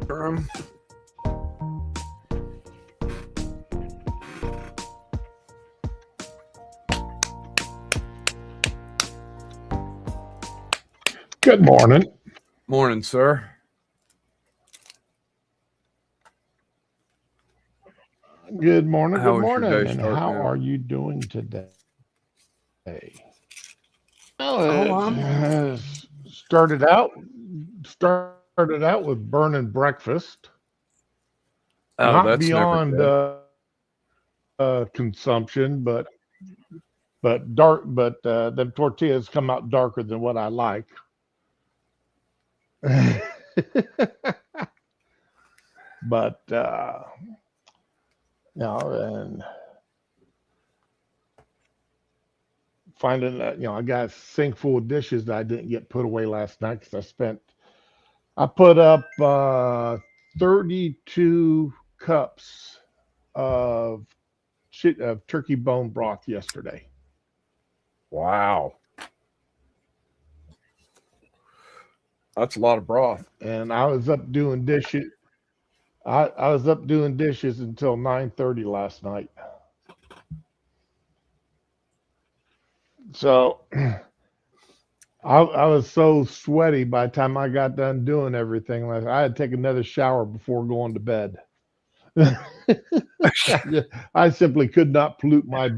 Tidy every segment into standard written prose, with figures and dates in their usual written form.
room. Good morning. Morning, sir. Good morning. How Good was your morning. day And starting how out? are you doing today? Oh, Well, it I'm started out with burning breakfast, oh, not that's never beyond good. consumption, but dark. But the tortillas come out darker than what I like. But and finding that I got a sink full of dishes that I didn't get put away last night because I put up 32 cups of of turkey bone broth yesterday, Wow, that's a lot of broth. and I was up doing dishes. I was up doing dishes until 9:30 last night. So I was so sweaty by the time I got done doing everything. I had to take another shower before going to bed. I simply could not pollute my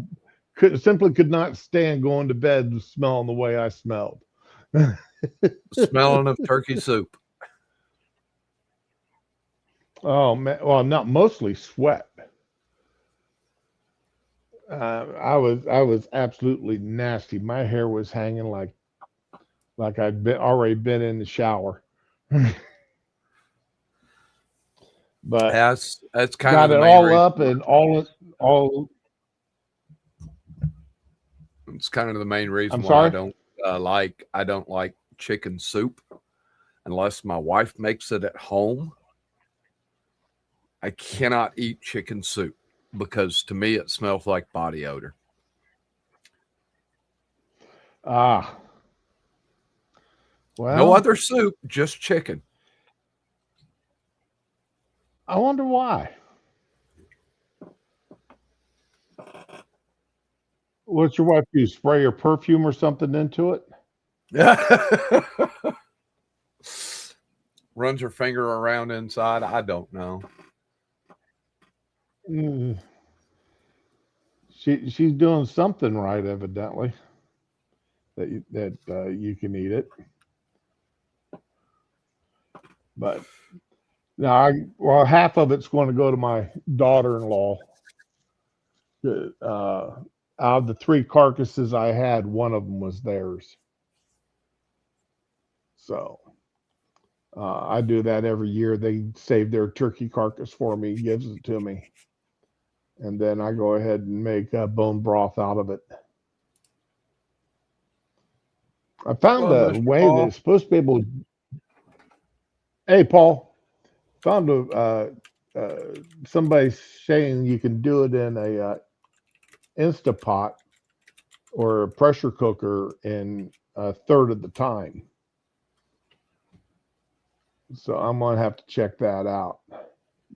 could not stand going to bed and smelling the way I smelled. Smelling of turkey soup. Oh man, well, not mostly sweat. I was absolutely nasty. My hair was hanging like I'd been already been in the shower, but That's kind of got the it main all reason. up and all. It's kind of the main reason I'm why sorry. I don't like chicken soup unless my wife makes it at home. I cannot eat chicken soup because to me it smells like body odor. Ah, No well, other soup, just chicken. I wonder why. What's your wife do? Spray your perfume or something into it? Runs her finger around inside. I don't know. Mm, she's doing something right, evidently. That you can eat it, but now well, half of it's going to go to my daughter-in-law. Out of the three carcasses I had, one of them was theirs. So I do that every year. They save their turkey carcass for me, gives it to me, and then I go ahead and make bone broth out of it. I found Well, a Mr. way that Paul, it's supposed to be able. Hey, Paul, found somebody saying you can do it in a Instapot or a pressure cooker in a third of the time. So I'm gonna have to check that out.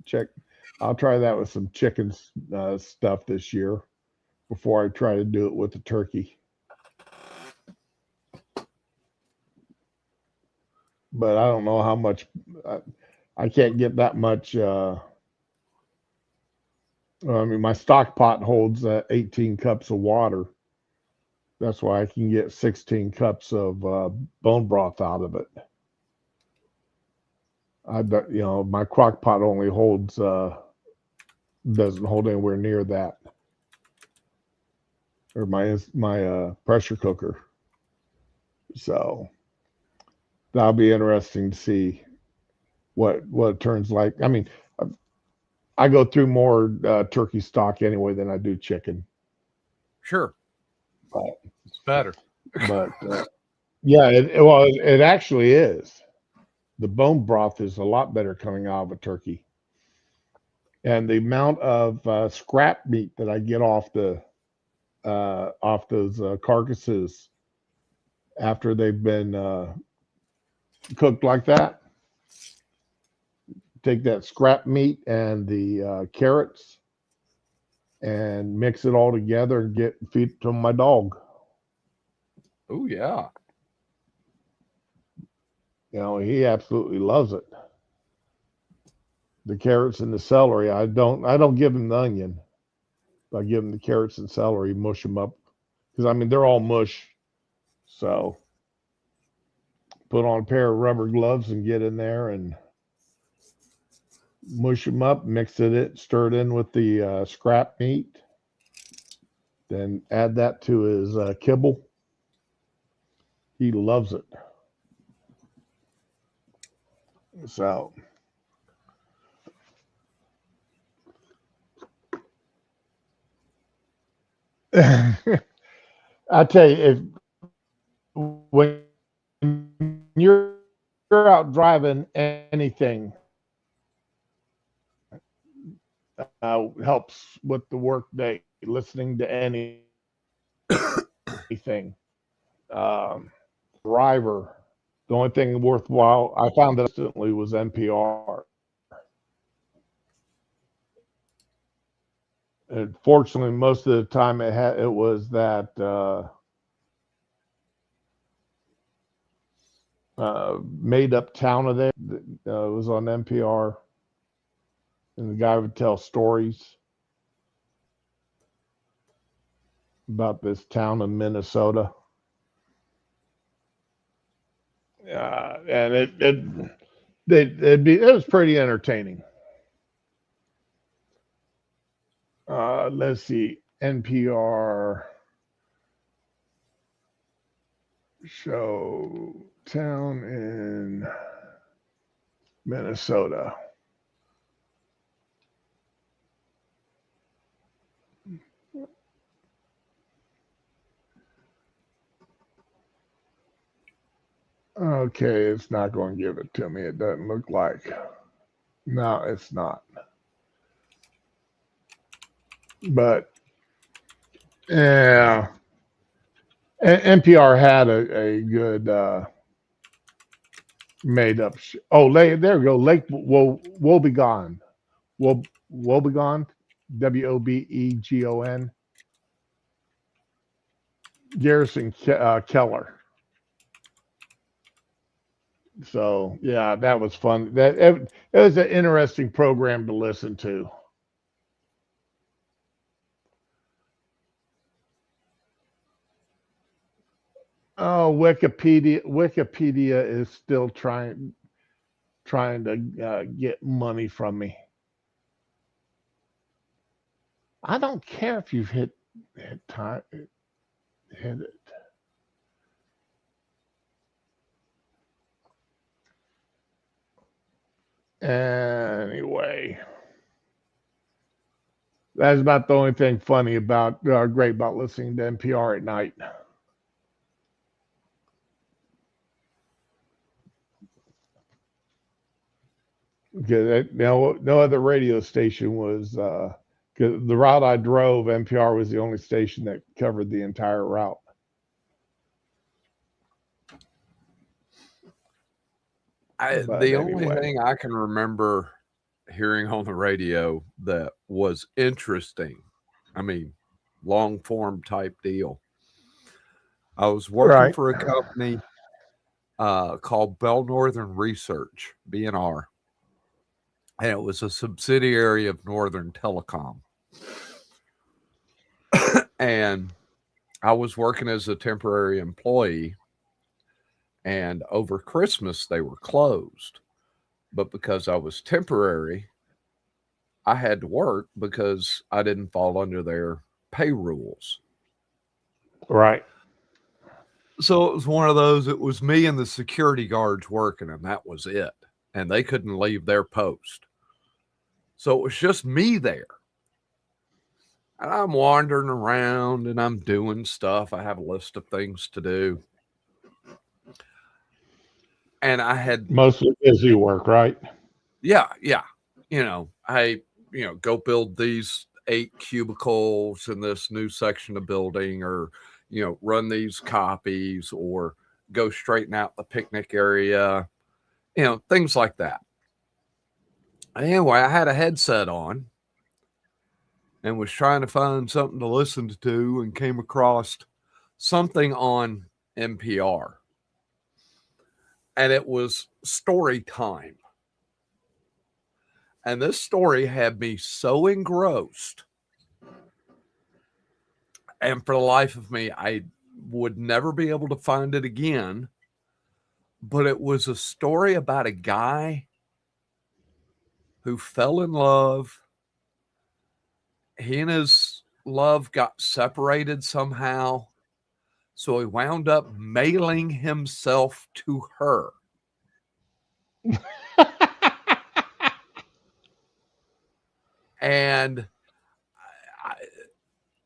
Check. I'll try that with some chicken stuff this year before I try to do it with the turkey. But I don't know how much. I can't get that much. I mean, my stock pot holds 18 cups of water. That's why I can get 16 cups of bone broth out of it. My crock pot only holds doesn't hold anywhere near that, or my pressure cooker. So that'll be interesting to see what it turns like. I mean, I go through more turkey stock anyway than I do chicken, sure, but it's better. yeah, it actually is. The bone broth is a lot better coming out of a turkey, and the amount of scrap meat that I get off those carcasses after they've been cooked like that take that scrap meat and the carrots and mix it all together and feed it to my dog. Oh yeah. You know, he absolutely loves it. The carrots and the celery. I don't give him the onion. I give him the carrots and celery, mush them up. Because I mean they're all mush. So put on a pair of rubber gloves and get in there and mush them up, mix it, stir it in with the scrap meat. Then add that to his kibble. He loves it. So I tell you, if when you're out driving anything, helps with the work day, listening to anything. Driver, the only thing worthwhile I found that instantly was NPR. And fortunately, most of the time it was that made up town of there. It was on NPR, and the guy would tell stories about this town in Minnesota. And it was pretty entertaining. Let's see, NPR show town in Minnesota. Okay, it's not going to give it to me. It doesn't look like. No, it's not. But yeah, NPR had a good made up. There we go. Lake Wobegon. Wobegon. Wobegon. Garrison Keller. So yeah, that was fun. It was an interesting program to listen to. Oh, Wikipedia is still trying to get money from me. I don't care if you've hit time, hit it. Anyway, that's about the only thing funny about great about listening to NPR at night. Because no other radio station was because the route I drove, NPR was the only station that covered the entire route. The only thing I can remember hearing on the radio that was interesting, I mean, long form type deal. I was working for a company called Bell Northern Research, BNR, and it was a subsidiary of Northern Telecom. And I was working as a temporary employee, and over Christmas they were closed. But because I was temporary, I had to work because I didn't fall under their pay rules. Right. So it was one of those, it was me and the security guards working, and that was it. And they couldn't leave their post. So it was just me there. And I'm wandering around and I'm doing stuff. I have a list of things to do. And I had mostly busy work, right? Yeah. I go build these 8 cubicles in this new section of building, or run these copies, or go straighten out the picnic area, things like that. Anyway, I had a headset on and was trying to find something to listen to and came across something on NPR. And it was story time. And this story had me so engrossed. And for the life of me, I would never be able to find it again. But it was a story about a guy who fell in love. He and his love got separated somehow. So he wound up mailing himself to her. And I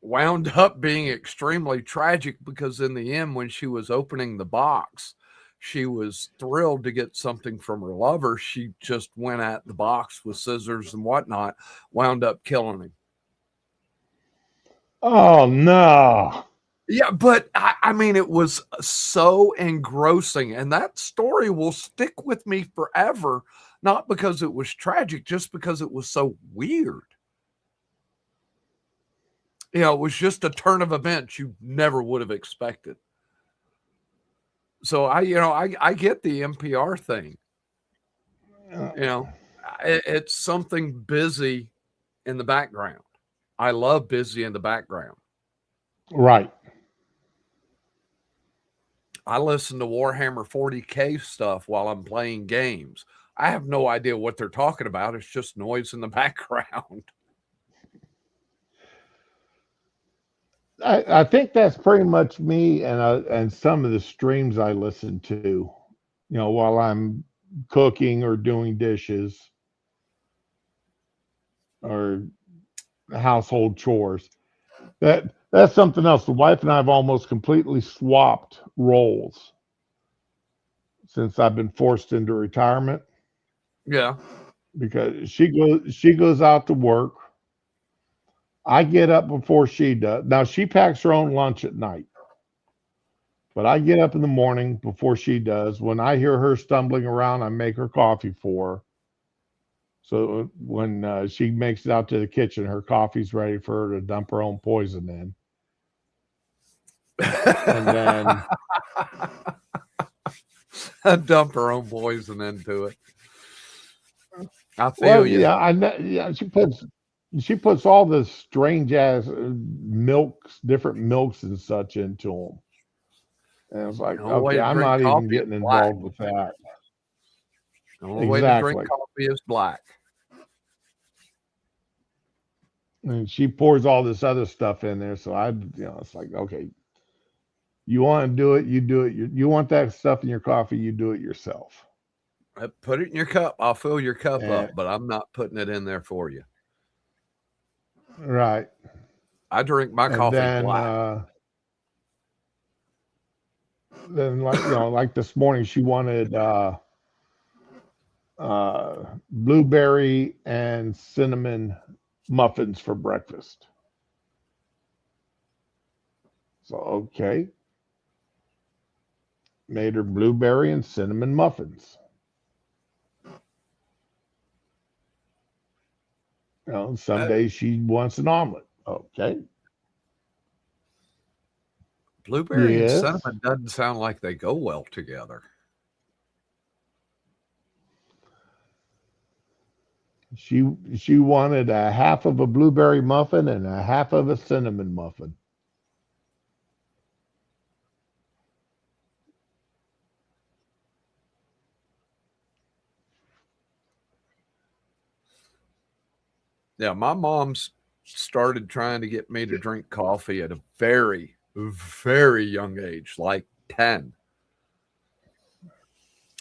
wound up being extremely tragic because in the end, when she was opening the box, she was thrilled to get something from her lover. She just went at the box with scissors and whatnot, wound up killing him. Oh no. Yeah, but I mean, it was so engrossing, and that story will stick with me forever, not because it was tragic, just because it was so weird. You know, it was just a turn of events you never would have expected. So I get the NPR thing. You know, it's something busy in the background. I love busy in the background. Right. I listen to Warhammer 40K stuff while I'm playing games. I have no idea what they're talking about. It's just noise in the background. I think that's pretty much me and some of the streams I listen to, while I'm cooking or doing dishes or household chores. That's something else. The wife and I have almost completely swapped roles since I've been forced into retirement Yeah. because she goes out to work. I get up before she does. Now she packs her own lunch at night. But I get up in the morning before she does. When I hear her stumbling around, I make her coffee for her. So when she makes it out to the kitchen, her coffee's ready for her to dump her own poison in. And then dump her own poison into it. I feel you. Yeah, she puts all this strange ass milks, different milks and such into them. And it's like, The only way okay, to I'm drink not even coffee is getting black. involved with that. The only way to drink coffee is black. And she pours all this other stuff in there. So it's like, okay, you want to do it, you do it. You want that stuff in your coffee, you do it yourself. Put it in your cup. I'll fill your cup And, up, but I'm not putting it in there for you. Right. I drink my coffee black. Then like this morning, she wanted blueberry and cinnamon muffins for breakfast. So okay, made her blueberry and cinnamon muffins. Some days she wants an omelet. Okay. Blueberry and cinnamon doesn't sound like they go well together. She wanted a half of a blueberry muffin and a half of a cinnamon muffin. Yeah, my mom's started trying to get me to drink coffee at a very, very young age, like 10.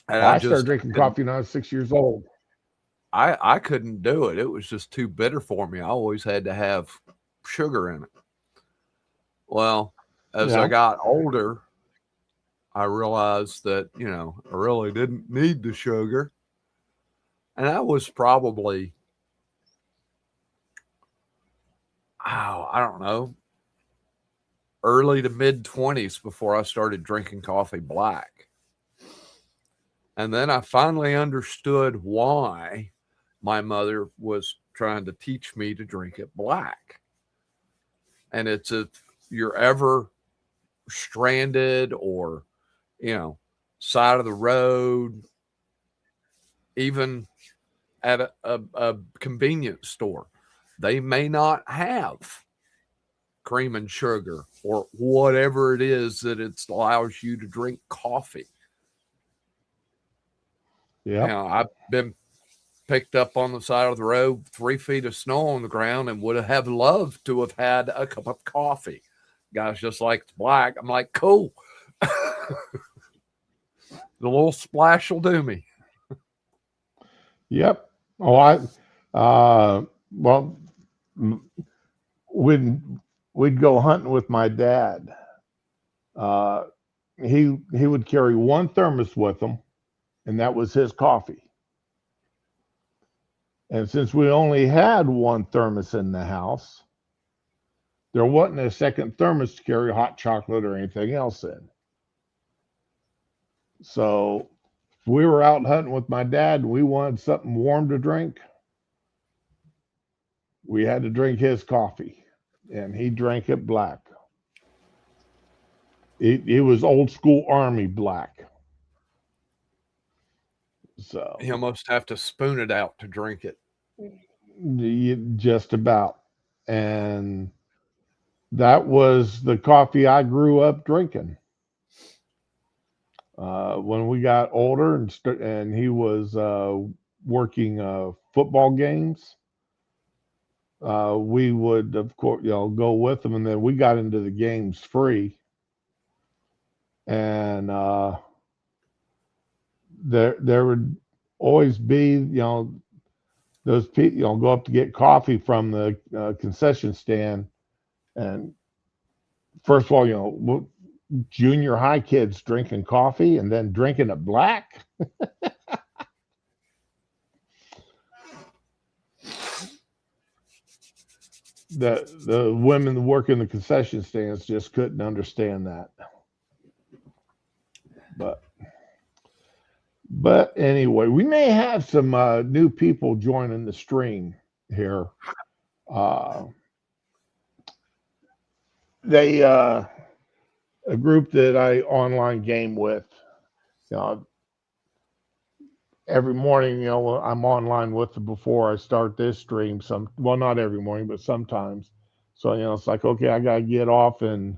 And I started drinking coffee when I was 6 years old. I couldn't do it. It was just too bitter for me. I always had to have sugar in it. Well, as I got older, I realized that, I really didn't need the sugar. And I was probably, I don't know, early to mid 20s before I started drinking coffee black. And then I finally understood why my mother was trying to teach me to drink it black. And it's if you're ever stranded or, you know, side of the road, even at a convenience store, they may not have cream and sugar or whatever it is that it allows you to drink coffee. Yeah. You know, I've been picked up on the side of the road, 3 feet of snow on the ground, and would have loved to have had a cup of coffee. Guys just like it's black. I'm like, cool. The little splash will do me. Yep. Oh, well, when we'd go hunting with my dad, uh, he would carry one thermos with him, and that was his coffee. And since we only had one thermos in the house, there wasn't a second thermos to carry hot chocolate or anything else in. So if we were out hunting with my dad and we wanted something warm to drink, we had to drink his coffee, and he drank it black. It was old school army black. So You almost have to spoon it out to drink it. just about. And that was the coffee I grew up drinking. When we got older and he was working football games, we would, of course, go with him, and then we got into the games free. And there would always be, those people, go up to get coffee from the concession stand, and first of all, junior high kids drinking coffee and then drinking it black. The women that work in the concession stands just couldn't understand that. But anyway, we may have some new people joining the stream here. They a group that I online game with. Every morning, I'm online with them before I start this stream. Well, not every morning, but sometimes. So it's like, okay, I gotta get off and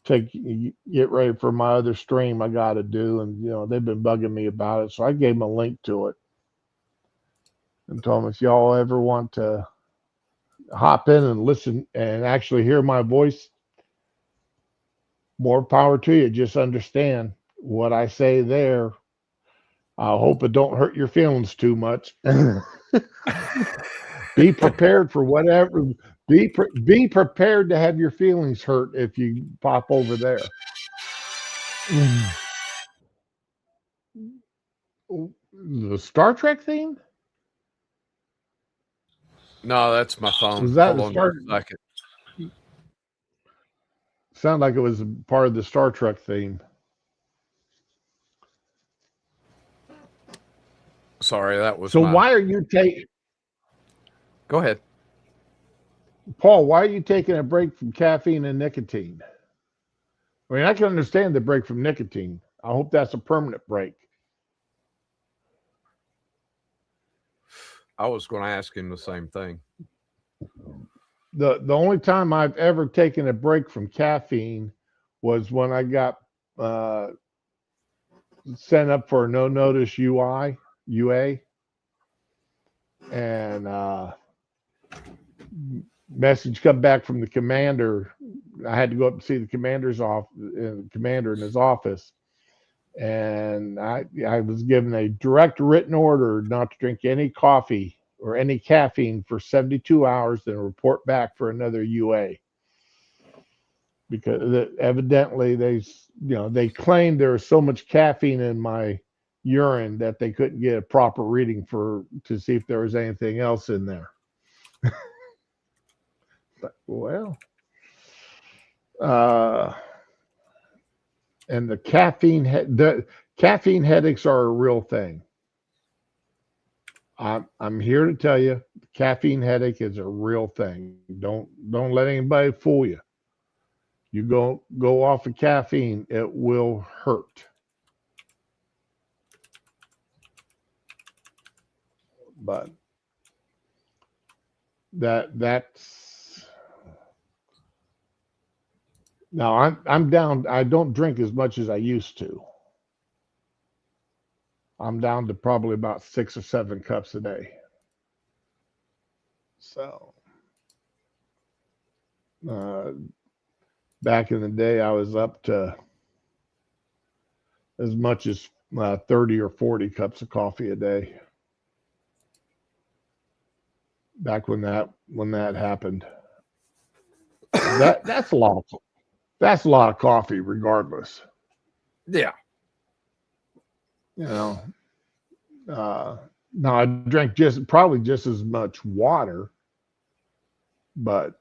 get ready for my other stream I got to do, and they've been bugging me about it, so I gave them a link to it and told them, if y'all ever want to hop in and listen and actually hear my voice, more power to you. Just understand what I say there. I hope it don't hurt your feelings too much. Be prepared for whatever. Be prepared to have your feelings hurt if you pop over there. The Star Trek theme? No, that's my phone. Was that Hold on a second. Sound like it was part of the Star Trek theme. Sorry, that was. So why are you taking? Go ahead, Paul. Why are you taking a break from caffeine and nicotine? I mean, I can understand the break from nicotine. I hope that's a permanent break. I was going to ask him the same thing. The only time I've ever taken a break from caffeine was when I got sent up for a no notice UA, and message come back from the commander. I had to go up and see the commander in his office, and I was given a direct written order not to drink any coffee or any caffeine for 72 hours, then report back for another UA. Because evidently they claimed there was so much caffeine in my urine that they couldn't get a proper reading to see if there was anything else in there. But, well, and the caffeine headaches are a real thing. I'm here to tell you, caffeine headache is a real thing. Don't let anybody fool you. You go off of caffeine, it will hurt. But that's now I'm down. I don't drink as much as I used to. I'm down to probably about 6 or 7 cups a day. So uh, back in the day, I was up to as much as 30 or 40 cups of coffee a day. Back when that happened, that's a lot. That's a lot of coffee, regardless. Yeah. You know. Now I drank probably just as much water, but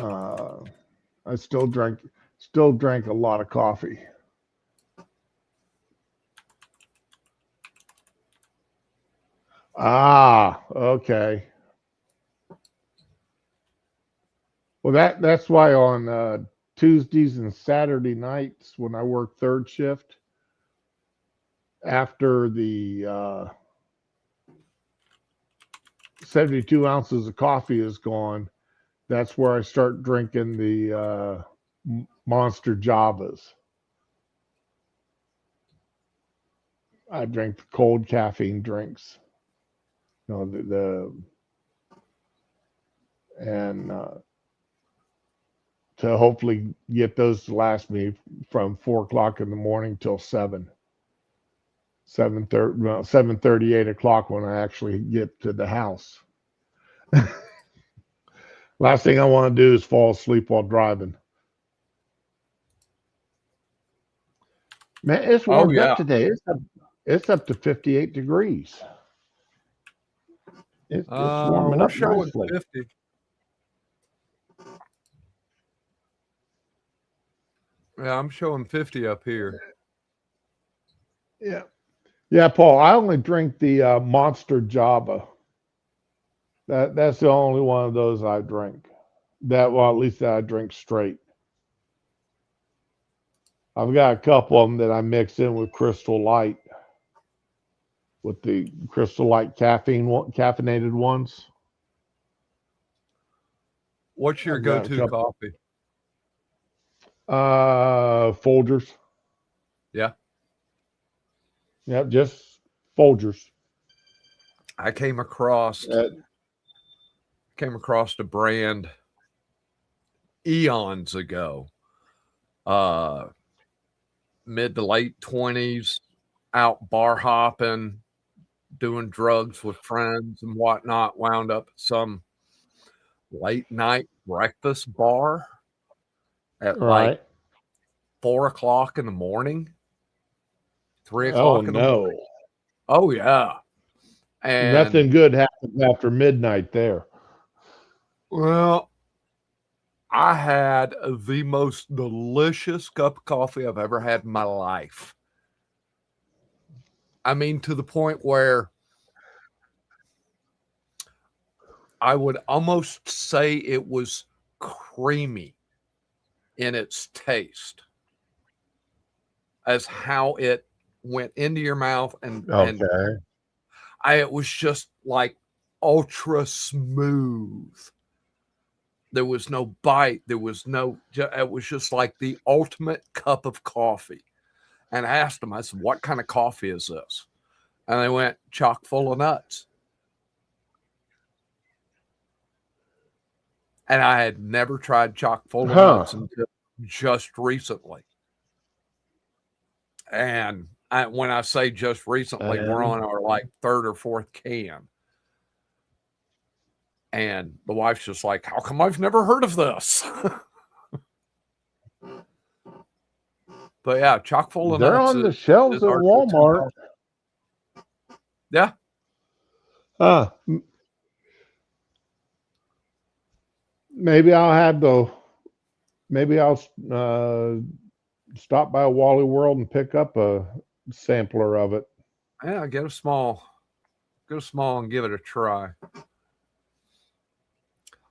I still drank a lot of coffee. Ah, okay. Well, that's why on Tuesdays and Saturday nights when I work third shift, after the 72 ounces of coffee is gone, that's where I start drinking the Monster Javas. I drink the cold caffeine drinks. You know, and to hopefully get those to last me from 4 o'clock in the morning till 7:30, well, 7:30, 8 o'clock when I actually get to the house. Last thing I want to do is fall asleep while driving. Man, it's Oh warmed up yeah. today. It's up to 58 degrees. It's warming We're up showing nicely. 50. Yeah, I'm showing 50 up here. Yeah. Yeah, Paul, I only drink the Monster Java. That's the only one of those I drink. Well, at least that I drink straight. I've got a couple of them that I mix in with Crystal Light, with the Crystal Light caffeinated ones. What's your I've got a go-to couple. coffee? Folgers. Yeah. Yep, just Folgers. I came across Uh, a brand eons ago. Uh Mid to late 20s, out bar hopping, doing drugs with friends and whatnot, wound up at some late night breakfast bar at like right. 4 o'clock in the morning, three Oh o'clock in the no. morning. Oh yeah. And Nothing good happens after midnight there. well, I had the most delicious cup of coffee I've ever had in my life. I mean, to the point where I would almost say it was creamy in its taste as how it went into your mouth and Okay. it was just like ultra smooth. There was no bite. There was no. It was just like the ultimate cup of coffee. And I asked them, I said, "What kind of coffee is this?" And they went, "Chock full of nuts." And I had never tried chock full of Huh. nuts until just recently. And when I say just recently, we're And on our like third or fourth can. And the wife's just like, "How come I've never heard of this?" But yeah, chock full of they're nuts on the shelves is at our go-to Walmart. coffee. Yeah. Huh. Maybe I'll have the. Maybe I'll stop by Wally World and pick up a sampler of it. Yeah, get a small, and give it a try.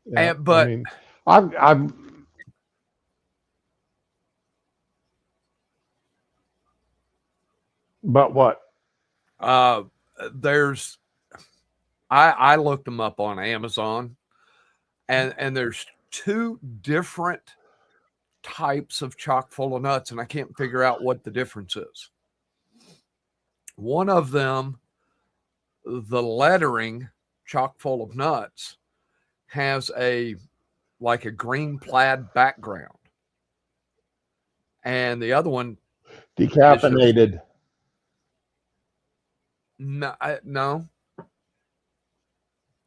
Yeah, I But mean, I've but what? uh, there's I looked them up on Amazon, and there's two different types of chock full of nuts, and I can't figure out what the difference is. One of them, the lettering chock full of nuts, has a like a green plaid background, and the other one is just Decaffeinated. no.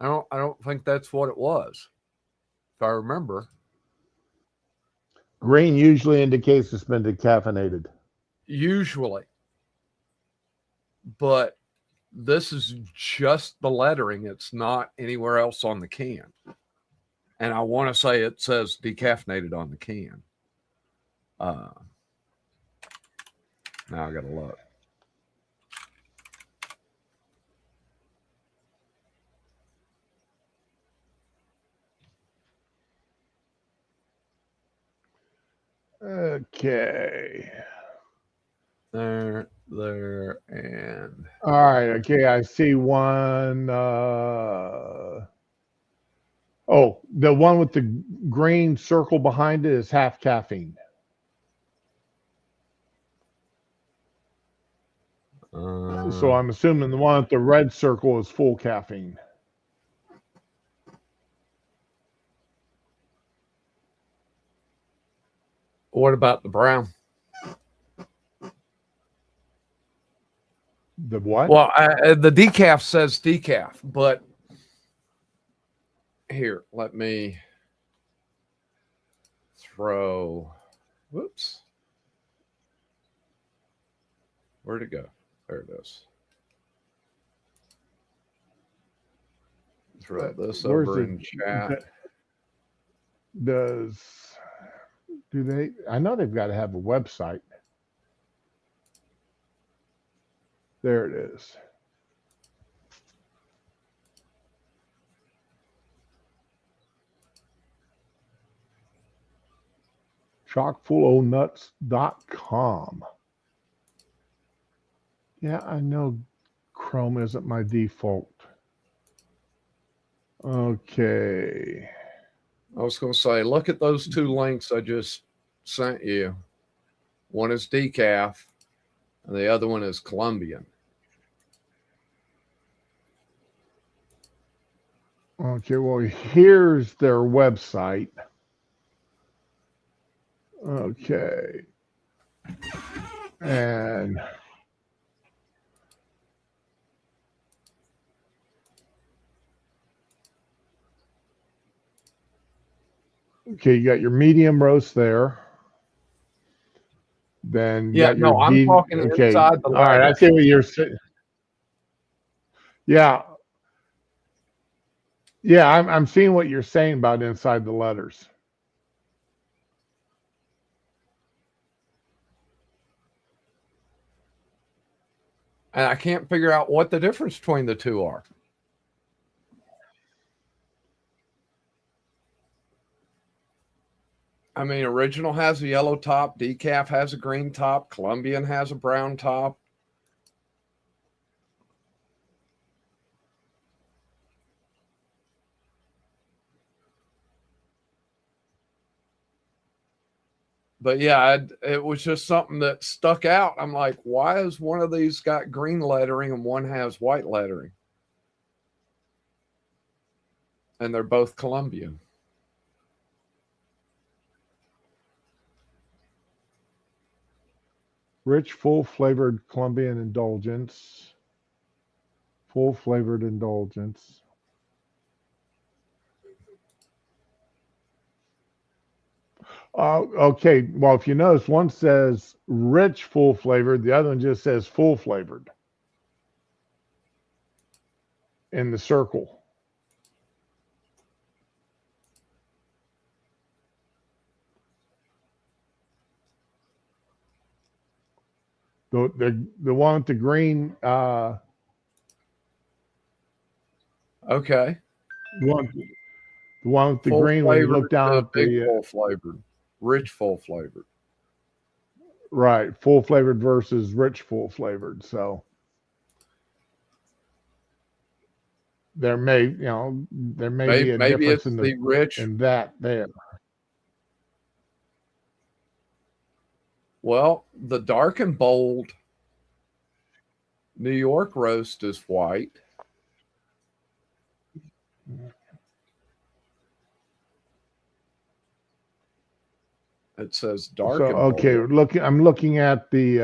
No, I don't think that's what it was. If I remember, Green usually indicates it's been decaffeinated. usually, but this is just the lettering. It's not anywhere else on the can. And I want to say it says decaffeinated on the can. Uh, Now I got to look. Okay. There, and All right. Okay. I see one. Oh, the one with the green circle behind it is half caffeine. So I'm assuming the one with the red circle is full caffeine. what about the brown? The what? Well, the decaf says decaf, but here, let me throw. Whoops. Where'd it go? There it is. Throw this Where's over the in chat. do they? I know they've got to have a website. There it is. chockfullonuts.com. Yeah, I know Chrome isn't my default. Okay. I was going to say, look at those two links I just sent you. One is decaf, and the other one is Colombian. Okay, well, here's their website. Okay. And okay, you got your medium roast there. Then you Yeah, got your no, I'm talking okay. inside the All right, I letter. see what you're saying. Yeah. Yeah, I'm seeing what you're saying about inside the letters. And I can't figure out what the difference between the two are. I mean, original has a yellow top, decaf has a green top, Colombian has a brown top. But yeah, it was just something that stuck out. I'm like, why has one of these got green lettering and one has white lettering? And they're both Colombian. Rich, full flavored Colombian indulgence. Full flavored indulgence. Okay. Well, if you notice, one says rich, full flavored. The other one just says full flavored in the circle. The one with the green Okay. one the one with the Full green when you look flavored down to at big the full flavored, rich full flavored. right, full flavored versus rich full flavored. So there may be a Maybe difference it's in the rich. that there. Well, the dark and bold New York roast is white. It says So dark and okay, bold. I'm looking at the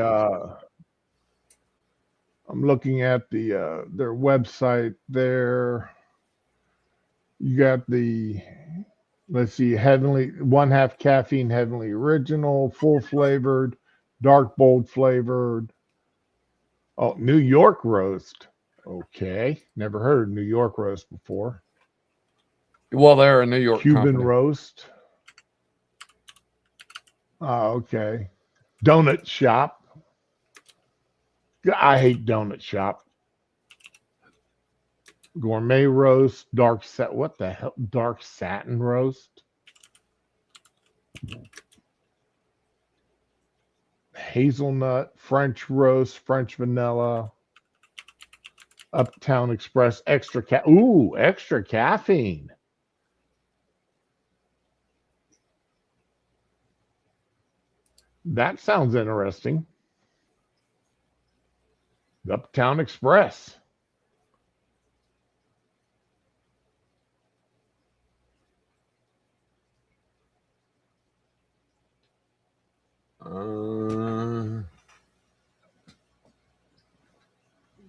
their website there. You got the, let's see, heavenly 1/2 caffeine heavenly original, full flavored, dark bold flavored. Oh, New York roast. Okay, never heard of New York roast before. Well, they're a New York Cuban company. roast. Oh, okay. Donut shop. I hate donut shop. Gourmet roast, what the hell? Dark satin roast. Hazelnut, French roast, French vanilla, Uptown Express, extra caffeine. That sounds interesting. Uptown Express.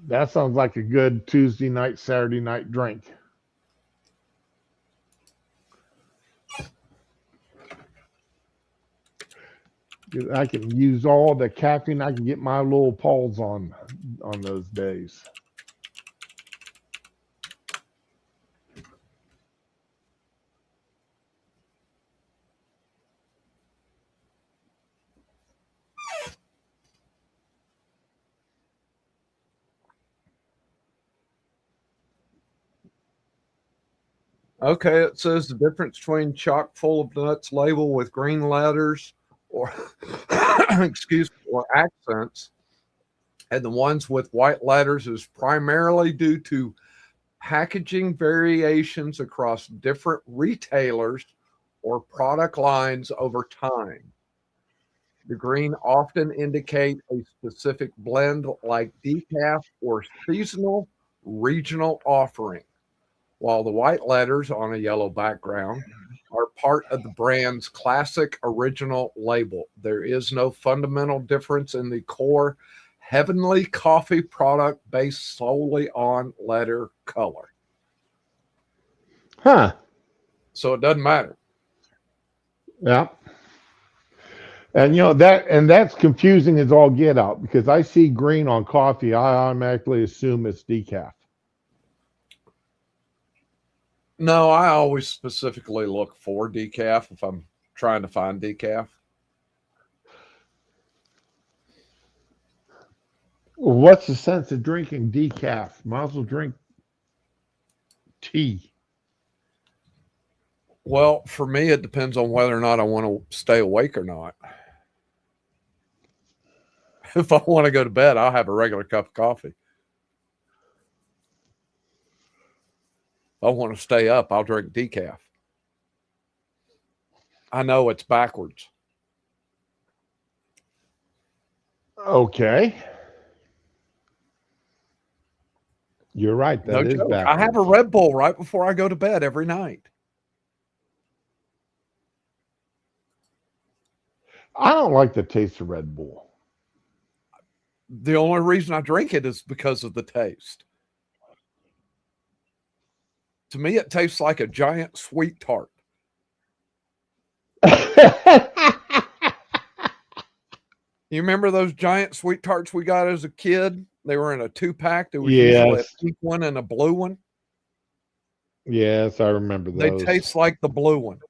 That sounds like a good Tuesday night, Saturday night drink. I can use all the caffeine I can get my little paws on those days. Okay, it says the difference between chock full of nuts label with green letters or excuse me, or accents and the ones with white letters is primarily due to packaging variations across different retailers or product lines over time. The green often indicate a specific blend like decaf or seasonal regional offering, while the white letters on a yellow background are part of the brand's classic original label. There is no fundamental difference in the core Heavenly Coffee product based solely on letter color. Huh. So it doesn't matter. Yeah. And that's confusing as all get out because I see green on coffee, I automatically assume it's decaf. No, I always specifically look for decaf if I'm trying to find decaf. What's the sense of drinking decaf? Might as well drink tea. Well, for me, it depends on whether or not I want to stay awake or not. If I want to go to bed, I'll have a regular cup of coffee. If I want to stay up, I'll drink decaf. I know it's backwards. Okay. You're right. No That is joke. I have a backwards. Red Bull right before I go to bed every night. I don't like the taste of Red Bull. The only reason I drink it is because of the taste. To me, it tastes like a giant sweet tart. You remember those giant sweet tarts we got as a kid? They were in a 2-pack. There was usually a Yes. pink one and a blue one. Yes, I remember They those. taste like the blue one.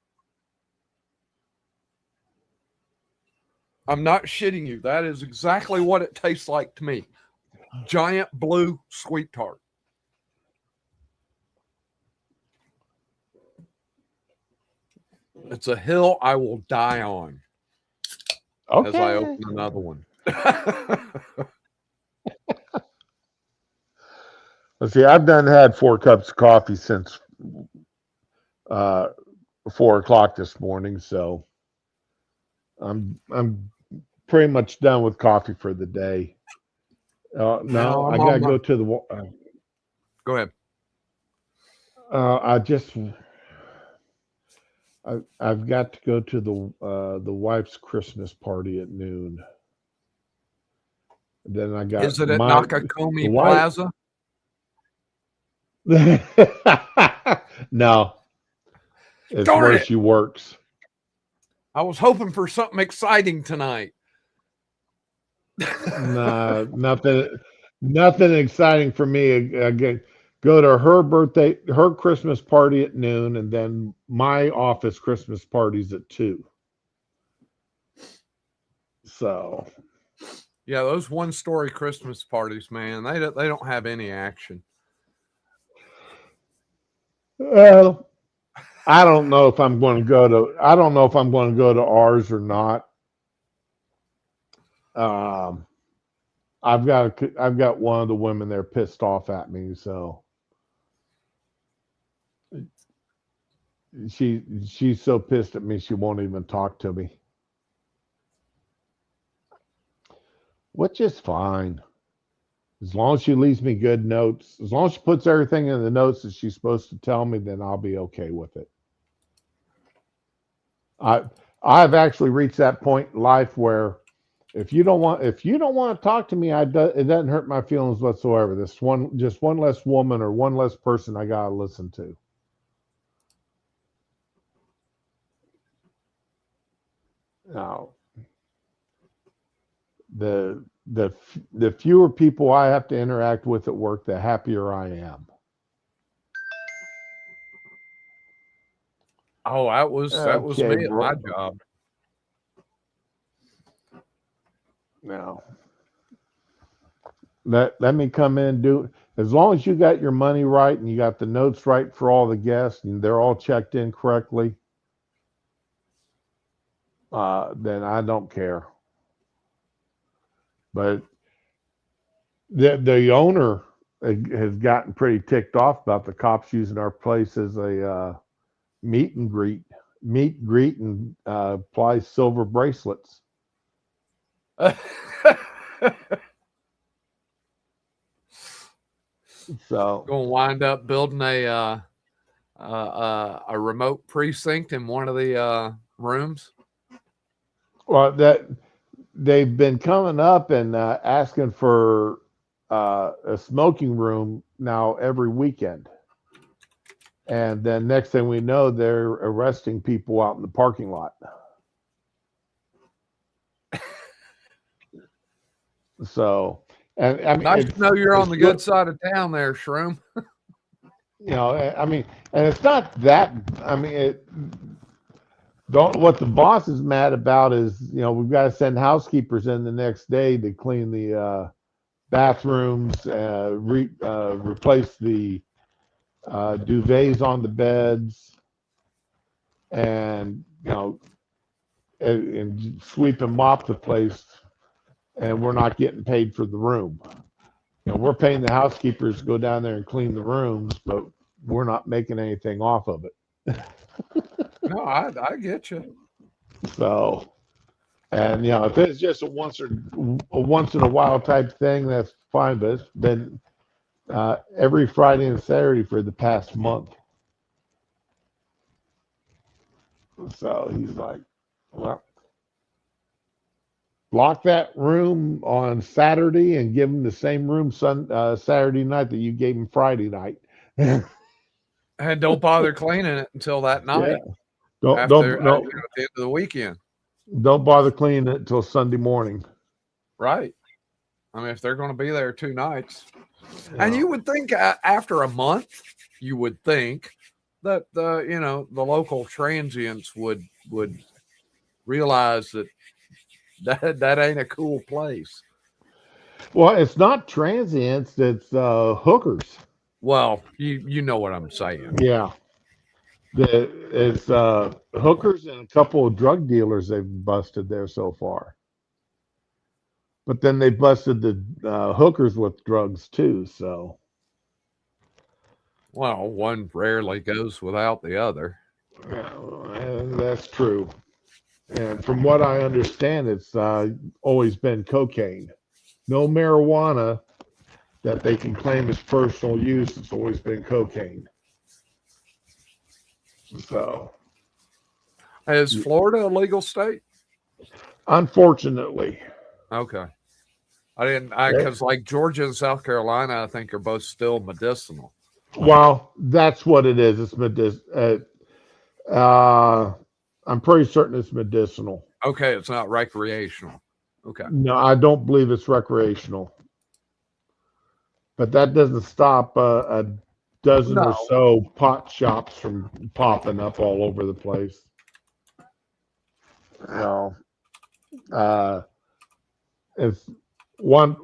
I'm not shitting you. That is exactly what it tastes like to me. Giant blue sweet tart. It's a hill I will die on as I Okay. open another one. Let's see. I've had 4 cups of coffee since uh, 4 o'clock this morning, so I'm pretty much done with coffee for the day. Now No, I I'm gotta on my. go to the. Go ahead. I just I've got to go to the wife's Christmas party at noon. Then I Is got it at the Nakakomi wife. Plaza? No, it's Darn where it! she works. I was hoping for something exciting tonight. Nah, nothing exciting for me. Go to her Christmas party at noon, and then my office Christmas parties at 2. So, Yeah, those one-story Christmas parties, man, they don't have any action. well, I don't know if I'm going to go to. I don't know if I'm going to go to ours or not. Um, I've got one of the women there pissed off at me, so she's so pissed at me she won't even talk to me, which is fine. As long as she leaves me good notes, as long as she puts everything in the notes that she's supposed to tell me, then I'll be okay with it. I I've actually reached that point in life where if you don't want to talk to me, it doesn't hurt my feelings whatsoever. This one less woman or one less person I gotta listen to. Now the fewer people I have to interact with at work, the happier I am. Oh, that was Okay, me at my bro. job. Now let me come in and do as long as you got your money right and you got the notes right for all the guests and they're all checked in correctly, then I don't care. But the owner has gotten pretty ticked off about the cops using our place as a meet and greet, and apply silver bracelets. So, Going to wind up building a remote precinct in one of the rooms. well, that they've been coming up and asking for a smoking room now every weekend. And then next thing we know, they're arresting people out in the parking lot. So, and I mean, Nice to know you're on the look, good side of town there, Shroom. I mean, and it's not that. I mean, what the boss is mad about is, we've got to send housekeepers in the next day to clean the bathrooms, replace the duvets on the beds, and and sweep and mop the place, and we're not getting paid for the room. We're paying the housekeepers to go down there and clean the rooms, but we're not making anything off of it. No, I get you. So, and if it's just a once in a while type thing, that's fine. But it's been every Friday and Saturday for the past month. So he's like, well, lock that room on Saturday and give him the same room Saturday night that you gave him Friday night. And don't bother cleaning it until that Yeah. night Don't after don't at don't the end of the weekend. don't bother cleaning it until Sunday morning. Right. I mean, if they're going to be there 2 nights. And Yeah. you would think after a month, you would think that the local transients would realize that That ain't a cool place. Well, it's not transients, it's hookers. Well, you know what I'm saying. Yeah. It's hookers and a couple of drug dealers they've busted there so far. But then they busted the hookers with drugs too. So Well, one rarely goes without the other. yeah, and that's true. And from what I understand, it's always been cocaine. No marijuana that they can claim as personal use. It's always been cocaine. So Is Florida a legal state? unfortunately, Okay. I didn't, because like Georgia and South Carolina, I think are both still medicinal. well, that's what it is. It's I'm pretty certain it's medicinal. Okay, it's not recreational. Okay. No, I don't believe it's recreational. But that doesn't stop a dozen or No. so pot shops from popping up all over the place. You know, uh, if one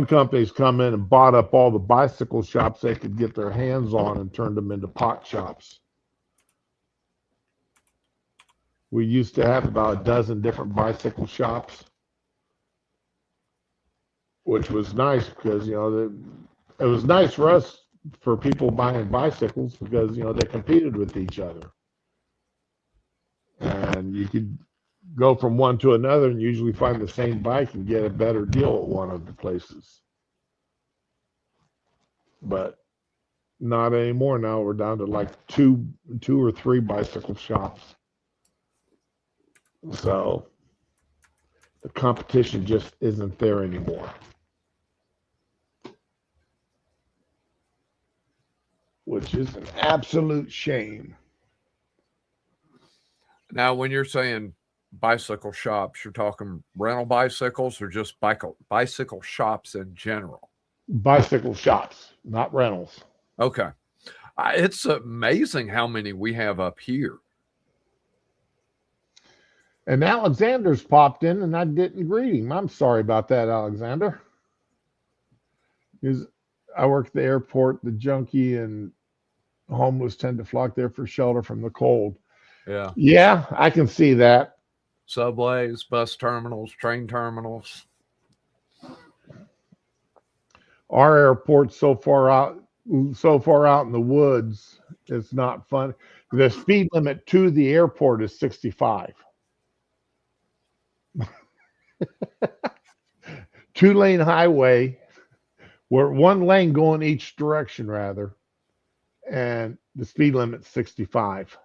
company's come in and bought up all the bicycle shops they could get their hands on and turned them into pot shops. We used to have about a dozen different bicycle shops, which was nice because it was nice for us for people buying bicycles because they competed with each other, and you could go from one to another and usually find the same bike and get a better deal at one of the places. But not anymore. Now we're down to like two or three bicycle shops. So the competition just isn't there anymore. Which is an absolute shame. Now, when you're saying bicycle shops, you're talking rental bicycles or just bicycle shops in general? Bicycle shops, not rentals. Okay. It's amazing how many we have up here. And Alexander's popped in and I didn't greet him. I'm sorry about that, Alexander. I work at the airport, the junkie and homeless tend to flock there for shelter from the cold. Yeah. Yeah, I can see that. Subways, bus terminals, train terminals. Our airport's so far out in the woods, it's not fun. The speed limit to the airport is 65. 2-lane highway, where one lane going each direction rather, and the speed limit's 65.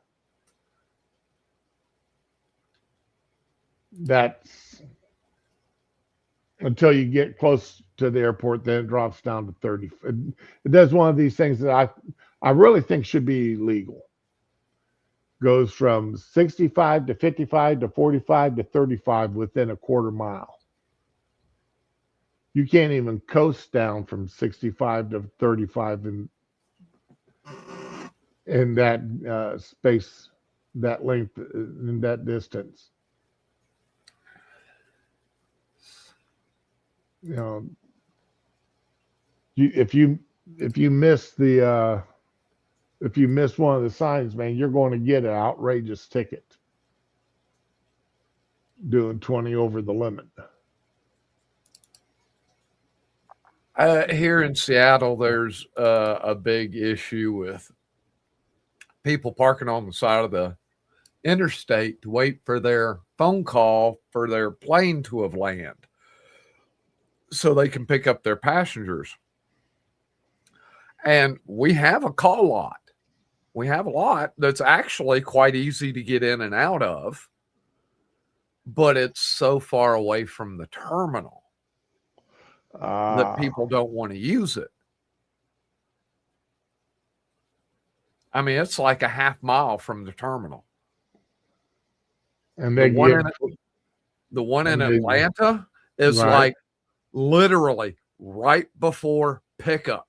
That's until you get close to the airport, then it drops down to 30. It does one of these things that I really think should be legal. Goes from 65 to 55 to 45 to 35 within a quarter mile. You can't even coast down from 65 to 35 in that space, that length, in that distance. If you miss if you miss one of the signs, man, you're going to get an outrageous ticket doing 20 over the limit. Here in Seattle, there's a big issue with people parking on the side of the interstate to wait for their phone call for their plane to have landed so they can pick up their passengers. And we have a call lot. We have a lot that's actually quite easy to get in and out of, but it's so far away from the terminal that people don't want to use it. I mean, it's like a half mile from the terminal. And the one in Atlanta is right. like literally right before pickup.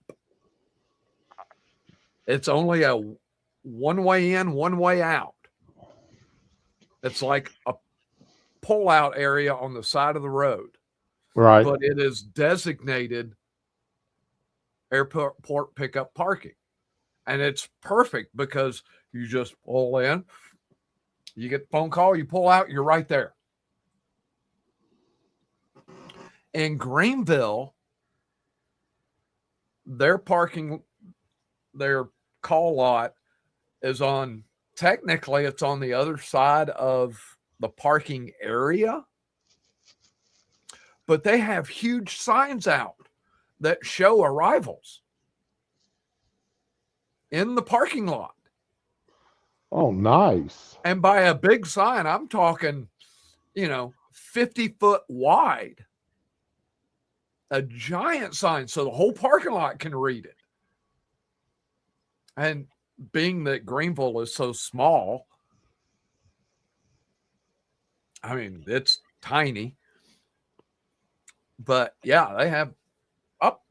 It's only a one way in, one way out. It's like a pullout area on the side of the road, Right. but it is designated airport pickup parking. And it's perfect because you just pull in, you get the phone call, you pull out, you're right there. In Greenville, their call lot is on, technically it's on the other side of the parking area, but they have huge signs out that show arrivals in the parking lot. Oh, nice. And by a big sign, I'm talking, 50-foot wide. A giant sign so the whole parking lot can read it. And being that Greenville is so small, I mean, it's tiny. But yeah, they have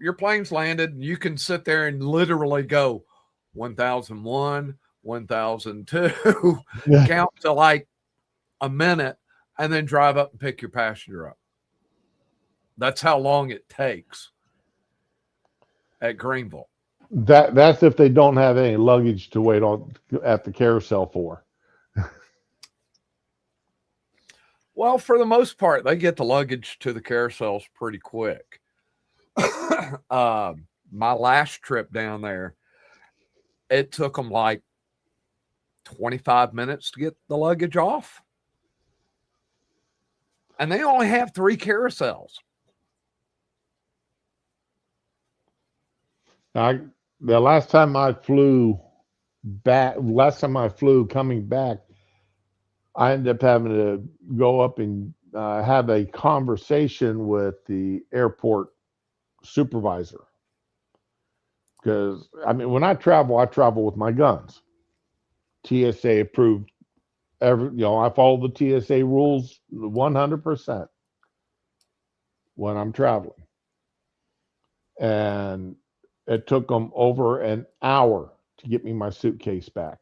your plane's landed, and you can sit there and literally go 1001, 1002, Yeah. count to like a minute, and then drive up and pick your passenger up. That's how long it takes at Greenville. That's if they don't have any luggage to wait on at the carousel for. Well, for the most part, they get the luggage to the carousels pretty quick. My last trip down there, it took them like 25 minutes to get the luggage off. And they only have 3 carousels. The last time I flew coming back, I ended up having to go up and have a conversation with the airport supervisor. Because, I mean, when I travel with my guns. TSA approved. I follow the TSA rules 100% when I'm traveling. And it took them over an hour to get me my suitcase back.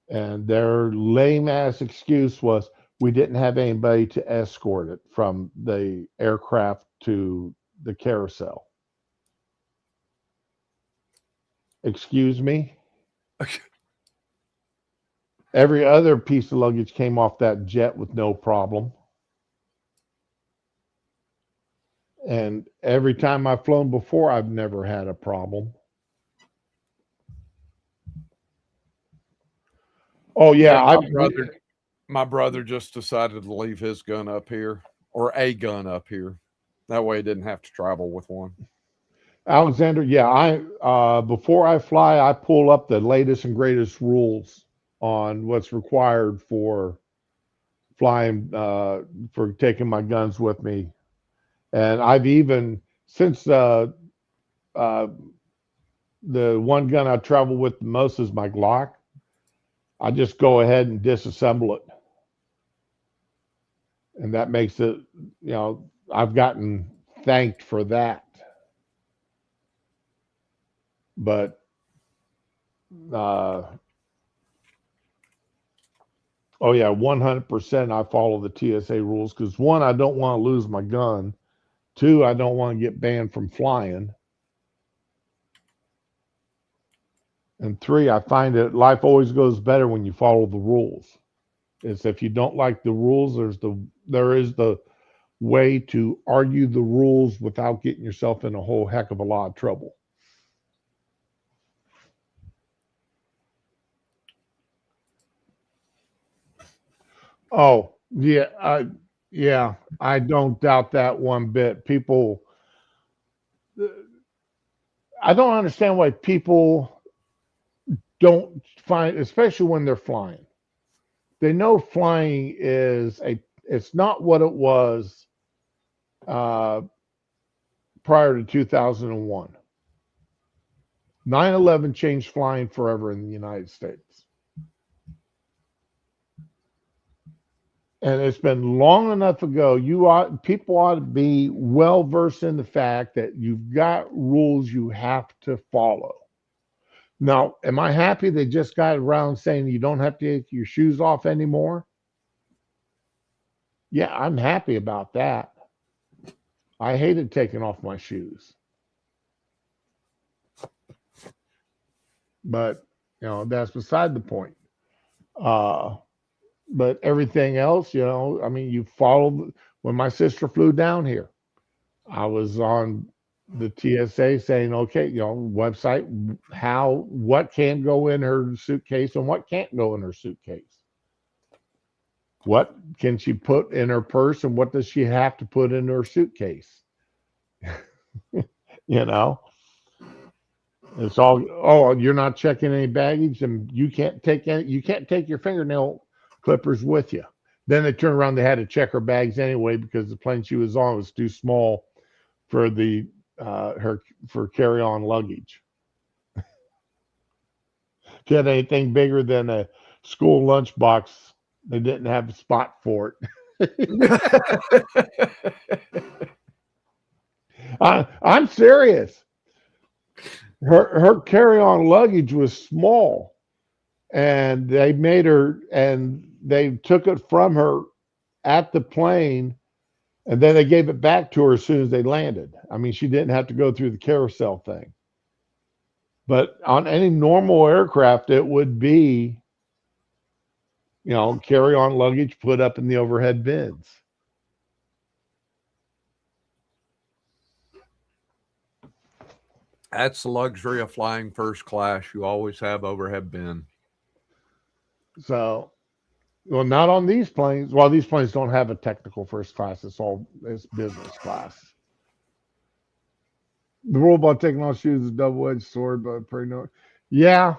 And their lame ass excuse was we didn't have anybody to escort it from the aircraft to the carousel. Excuse me? Every other piece of luggage came off that jet with no problem. And every time I've flown before, I've never had a problem. Oh yeah, my brother just decided to leave his gun up here, or a gun up here. That way he didn't have to travel with one. Alexander, yeah, I before I fly, I pull up the latest and greatest rules on what's required for flying, for taking my guns with me. And I've even, since the one gun I travel with the most is my Glock, I just go ahead and disassemble it. And that makes it, I've gotten thanked for that. But, oh yeah, 100% I follow the TSA rules because 1, I don't want to lose my gun. 2, I don't want to get banned from flying. And 3, I find that life always goes better when you follow the rules. It's if you don't like the rules, there is the way to argue the rules without getting yourself in a whole heck of a lot of trouble. Oh, yeah, I don't doubt that one bit. People, I don't understand why people don't find, especially when they're flying. They know flying it's not what it was prior to 2001. 9/11 changed flying forever in the United States. And it's been long enough ago. People ought to be well versed in the fact that you've got rules you have to follow. Now, am I happy they just got around saying you don't have to take your shoes off anymore? Yeah, I'm happy about that. I hated taking off my shoes, but that's beside the point. Uh, but everything else, I mean, you followed when my sister flew down here. I was on the TSA saying, okay, website, what can go in her suitcase and what can't go in her suitcase. What can she put in her purse and what does she have to put in her suitcase? you know, it's all, oh, you're not checking any baggage and you can't take your fingernail clippers with you. Then they turned around, they had to check her bags anyway because the plane she was on was too small for the her for carry-on luggage. If you had anything bigger than a school lunchbox, they didn't have a spot for it. I'm serious. Her carry-on luggage was small, and they took it from her at the plane, and then they gave it back to her as soon as they landed. I mean, she didn't have to go through the carousel thing. But on any normal aircraft, it would be, carry-on luggage put up in the overhead bins. That's the luxury of flying first class. You always have overhead bin. So, well, not on these planes. Well, these planes don't have a technical first class. It's business class. The rule about taking off shoes is a double-edged sword, but I pray no. Yeah,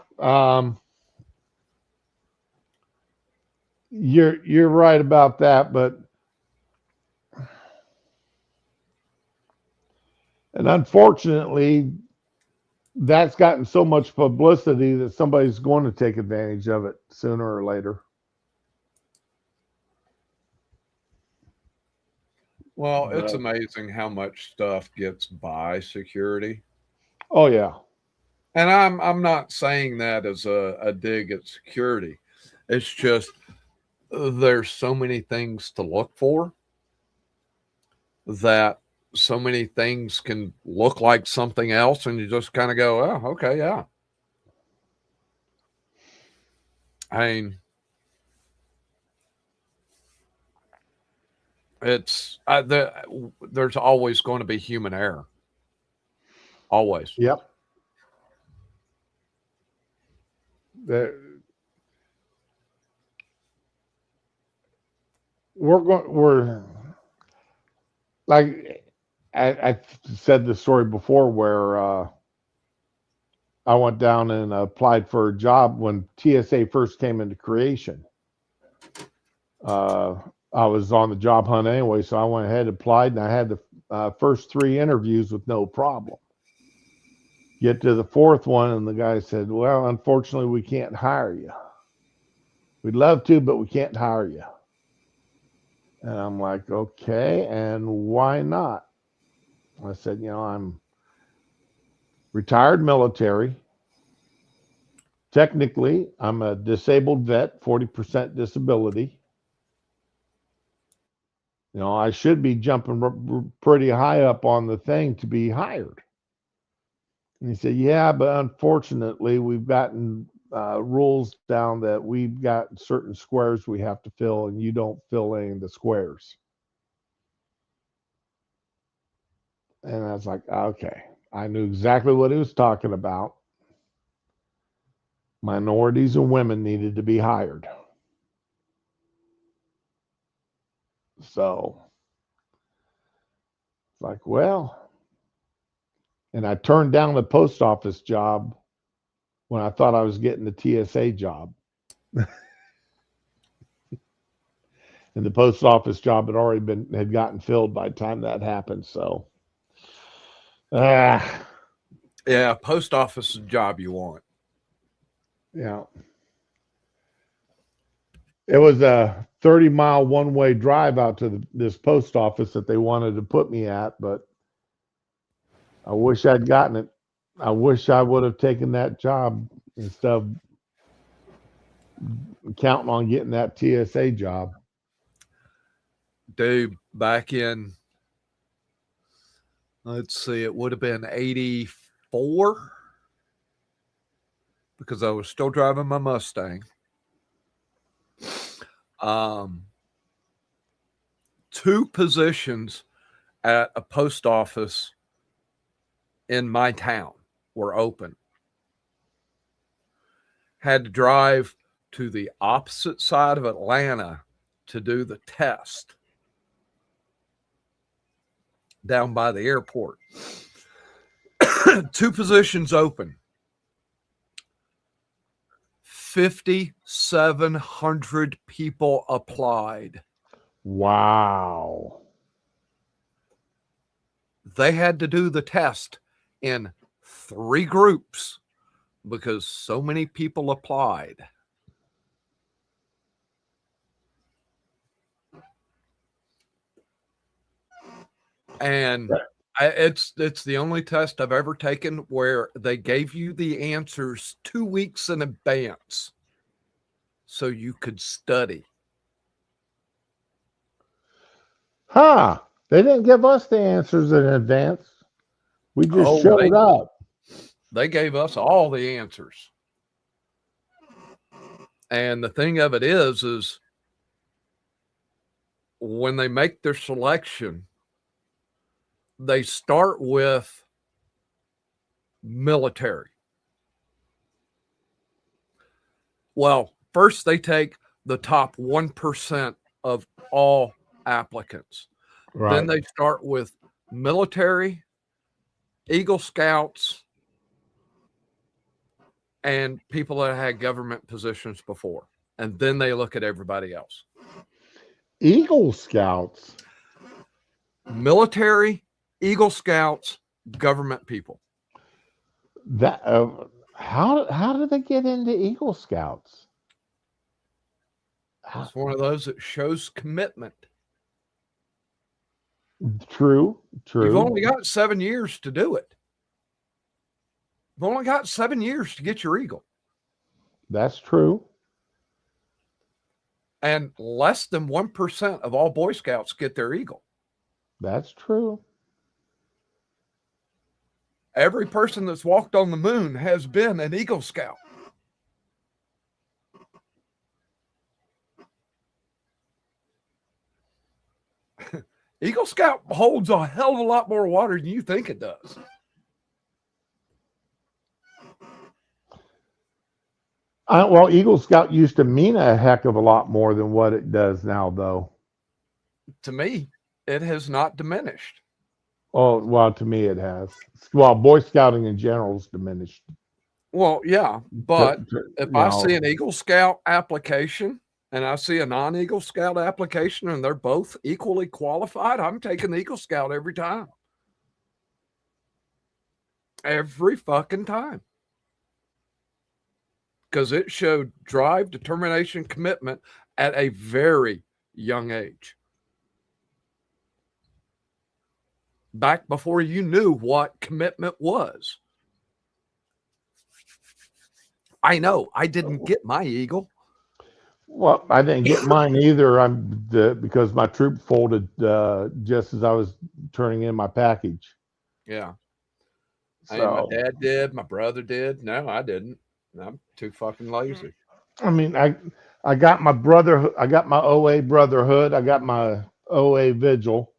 you're right about that, but and unfortunately, that's gotten so much publicity that somebody's going to take advantage of it sooner or later. Well, it's amazing how much stuff gets by security. Oh yeah. And I'm not saying that as a dig at security. It's just there's so many things to look for that so many things can look like something else, and you just kind of go, oh, okay, yeah. I mean, there's always going to be human error. Always. Yep. We're like I said the story before where I went down and applied for a job when TSA first came into creation. I was on the job hunt anyway, so I went ahead and applied, and I had the first 3 interviews with no problem. Get to the 4th one, and the guy said, well, unfortunately, we can't hire you. We'd love to, but we can't hire you. And I'm like, okay, and why not? I said, I'm retired military. Technically, I'm a disabled vet, 40% disability. I should be jumping pretty high up on the thing to be hired. And he said, yeah, but unfortunately, we've gotten rules down that we've got certain squares we have to fill, and you don't fill any of the squares. And I was like, okay, I knew exactly what he was talking about. Minorities and women needed to be hired. So it's like, well, and I turned down the post office job when I thought I was getting the TSA job. And the post office job had gotten filled by the time that happened. So, yeah, post office is a job you want. Yeah. It was a 30-mile one-way drive out to this post office that they wanted to put me at, but I wish I'd gotten it. I wish I would have taken that job instead of counting on getting that TSA job. Dude, back in, let's see, it would have been 84 because I was still driving my Mustang. Two positions at a post office in my town were open. Had to drive to the opposite side of Atlanta to do the test down by the airport. Two positions open. 5,700 people applied. Wow. They had to do the test in 3 groups because so many people applied. And it's the only test I've ever taken where they gave you the answers 2 weeks in advance so you could study. Huh. They didn't give us the answers in advance. We just showed up. They gave us all the answers. And the thing of it is when they make their selection, they start with military. Well, first they take the top 1% of all applicants. Right. Then they start with military, Eagle Scouts, and people that had government positions before. And then they look at everybody else. Eagle Scouts. Military, Eagle Scouts, government people. That how did they get into Eagle Scouts? It's one of those that shows commitment. True. You've only got 7 years to do it. You've only got 7 years to get your Eagle. That's true. And less than 1% of all Boy Scouts get their Eagle. That's true. Every person that's walked on the moon has been an Eagle Scout. Eagle Scout holds a hell of a lot more water than you think it does. Well, Eagle Scout used to mean a heck of a lot more than what it does now, though. To me, it has not diminished. Oh, well, to me it has. Well, Boy Scouting in general is diminished. Well, yeah, but if I see an Eagle Scout application and I see a non-Eagle Scout application and they're both equally qualified, I'm taking the Eagle Scout every time. Every fucking time. Because it showed drive, determination, commitment at a very young age. Back before you knew what commitment was. I know I didn't get my Eagle. Well, I didn't get mine either. Because my troop folded just as I was turning in my package. Yeah. So, my dad did. My brother did. No, I didn't. I'm too fucking lazy. I mean, I got my brother. I got my OA Brotherhood. I got my OA Vigil.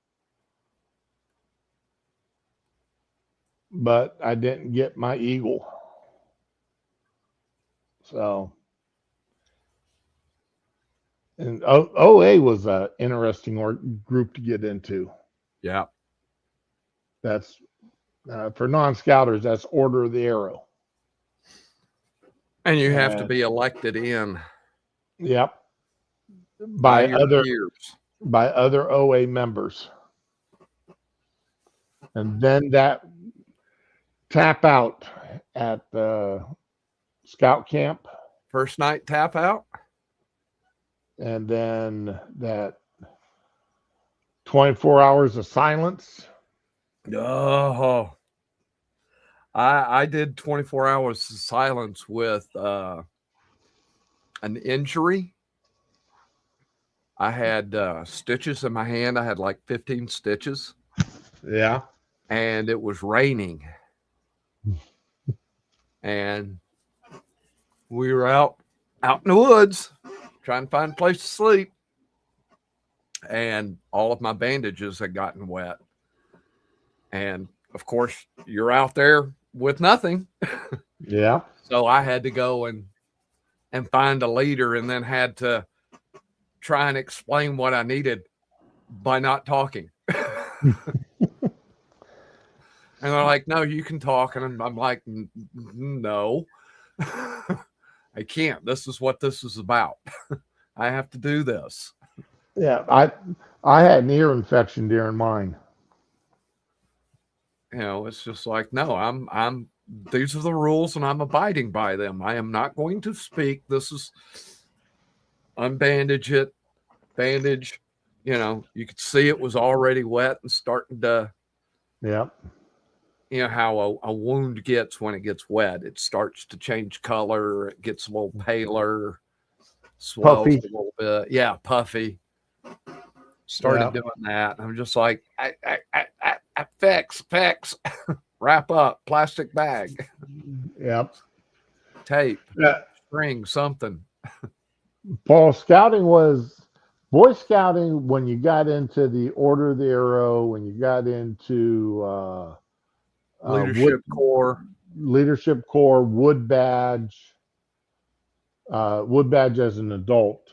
But I didn't get my Eagle. So, and OA was an interesting group to get into. Yeah. That's for non-scouters. That's Order of the Arrow. And you have to be elected in. Yep. By other peers. By other OA members. And then that tap out at the scout camp. First night tap out. And then that 24 hours of silence. Oh, I did 24 hours of silence with an injury. I had stitches in my hand. I had like 15 stitches, Yeah. and it was raining. And we were out in the woods trying to find a place to sleep. And all of my bandages had gotten wet. And of course, you're out there with nothing. Yeah. So I had to go and find a leader, and then had to try and explain what I needed by not talking. And they're like, no, you can talk. And I'm like, no, I can't. This is what this is about. I have to do this. Yeah. I had an ear infection during mine. It's just like, no, these are the rules and I'm abiding by them. I am not going to speak. This is unbandage it, bandage. You could see it was already wet and starting to, Yeah. how a wound gets when it gets wet. It starts to change color. It gets a little paler, swells Puffy. a little bit. Yeah, puffy. Yeah. Started doing that. I'm just like, fix, wrap up, plastic bag, Yep. tape, Yeah. string, something. Paul, Boy Scouting when you got into the Order of the Arrow, when you got into Leadership Corps. Leadership Corps, Wood Badge as an adult.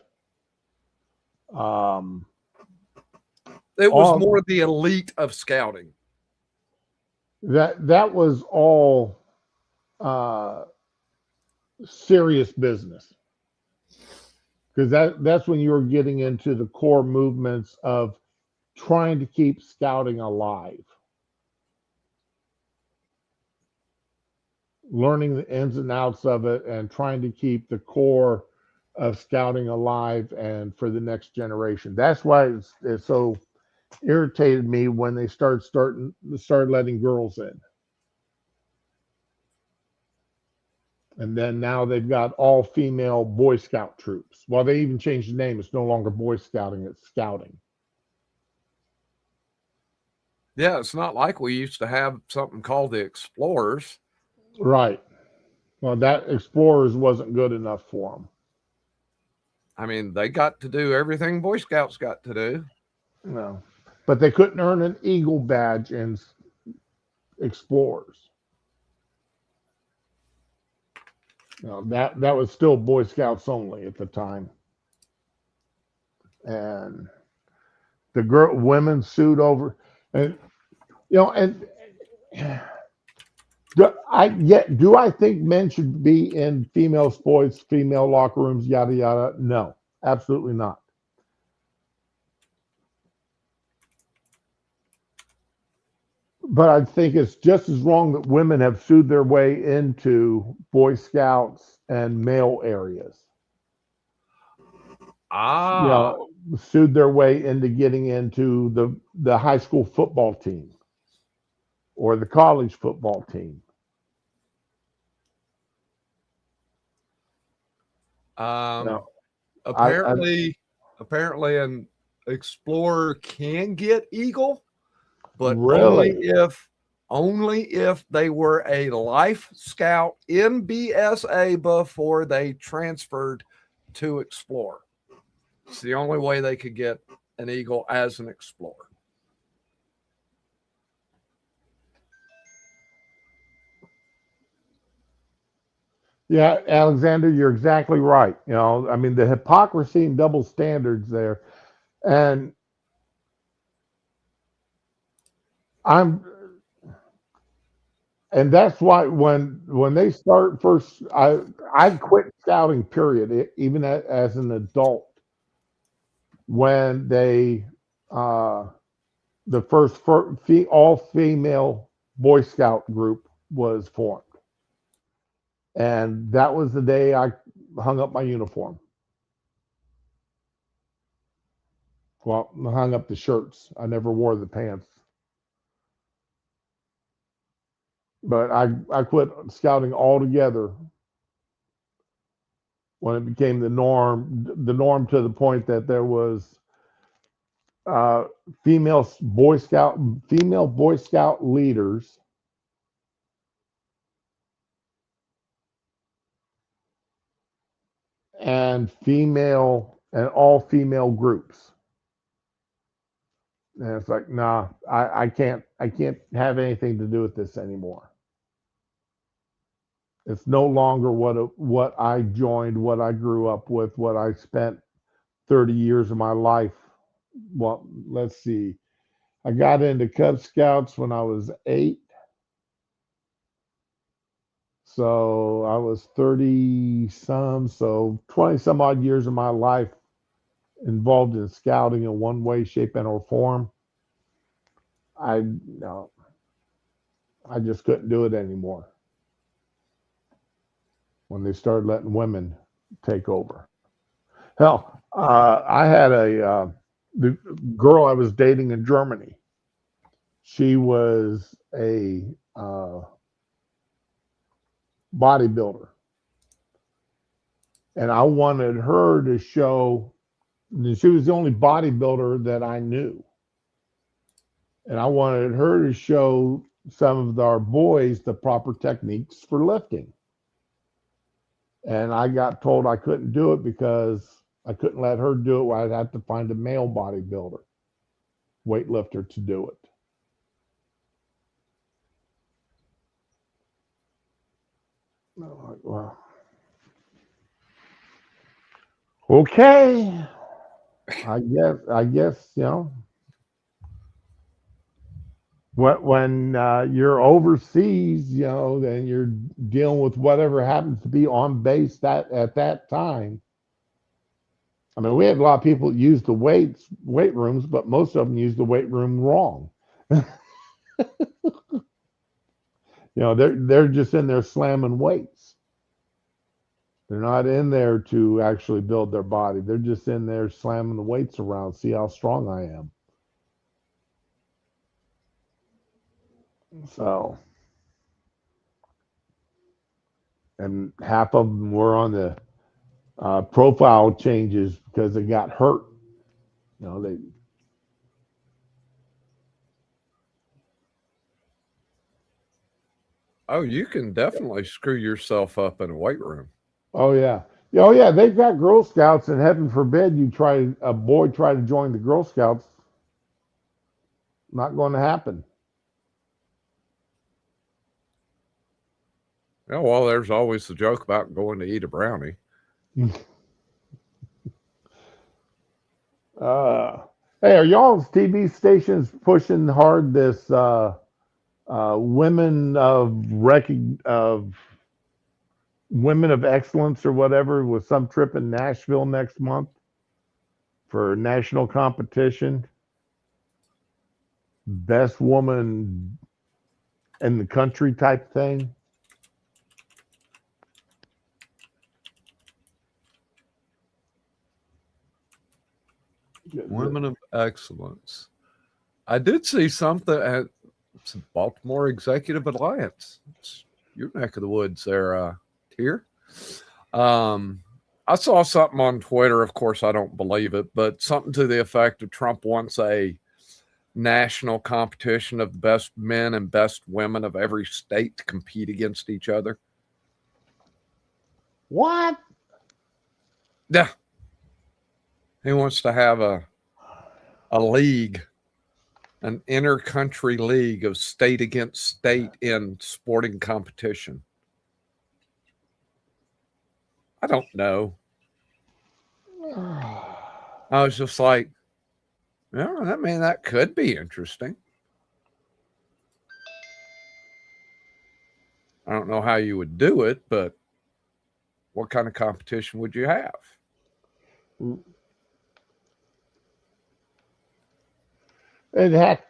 It was All more the elite of scouting. that was all serious business, because that's when you were getting into the core movements of trying to keep scouting alive, learning the ins and outs of it, and trying to keep the core of scouting alive and for the next generation. That's why it's so irritated me when they started letting girls in. And then now they've got all female Boy Scout troops. Well, they even changed the name. It's no longer Boy Scouting, it's Scouting. Yeah, it's not like we used to have something called the Explorers. Right. Well, that Explorers wasn't good enough for them. I mean, they got to do everything Boy Scouts got to do. No. But they couldn't earn an Eagle badge in Explorers. No, that was still Boy Scouts only at the time. And the women sued over, and and do I think men should be in female sports, female locker rooms, yada yada? No, absolutely not. But I think it's just as wrong that women have sued their way into Boy Scouts and male areas. Ah, Sued their way into getting into the high school football team or the college football team. No, apparently an Explorer can get Eagle, but really. only if they were a Life Scout in BSA before they transferred to Explorer. It's the only way they could get an Eagle as an Explorer. Yeah, Alexander, you're exactly right. I mean, the hypocrisy and double standards there. And that's why when they start first, I quit scouting, period, even as an adult, when they the first all female Boy Scout group was formed. And that was the day I hung up my uniform. Well, I hung up the shirts. I never wore the pants. But I quit scouting altogether when it became the norm to the point that there was uh, female Boy Scout leaders and all female groups. And it's like, nah, I can't have anything to do with this anymore. It's no longer what I joined, what I grew up with, what I spent 30 years of my life. Well, let's see. I got into Cub Scouts when I was 8. So I was 30 some, so 20 some odd years of my life involved in scouting in one way, shape, and or form. I no, I just couldn't do it anymore when they started letting women take over. Hell, I had the girl I was dating in Germany. She was a bodybuilder, and I wanted her to show. She was the only bodybuilder that I knew, and I wanted her to show some of our boys the proper techniques for lifting. And I got told I couldn't do it because I couldn't let her do it. I'd have to find a male bodybuilder, weightlifter to do it. Well, okay. I guess when you're overseas, then you're dealing with whatever happens to be on base at that time. I mean, we had a lot of people that use the weight rooms, but most of them use the weight room wrong. They're just in there slamming weights. They're not in there to actually build their body. They're just in there slamming the weights around, see how strong I am. So, and half of them were on the profile changes because they got hurt. They. Oh, you can definitely screw yourself up in a weight room. Oh yeah. Oh yeah. They've got Girl Scouts, and heaven forbid a boy try to join the Girl Scouts. Not going to happen. Yeah, well, there's always the joke about going to eat a brownie. Hey, are y'all's TV stations pushing hard this women of women of excellence or whatever with some trip in Nashville next month for national competition? Best woman in the country type thing. Women of excellence. I did see something at Baltimore Executive Alliance. It's your neck of the woods there, Tier. I saw something on Twitter. Of course, I don't believe it, but something to the effect of Trump wants a national competition of the best men and best women of every state to compete against each other. What? Yeah. He wants to have a league, an inter-country league of state against state in sporting competition. I don't know. I was just like, yeah, I mean, that could be interesting. I don't know how you would do it, but what kind of competition would you have? It had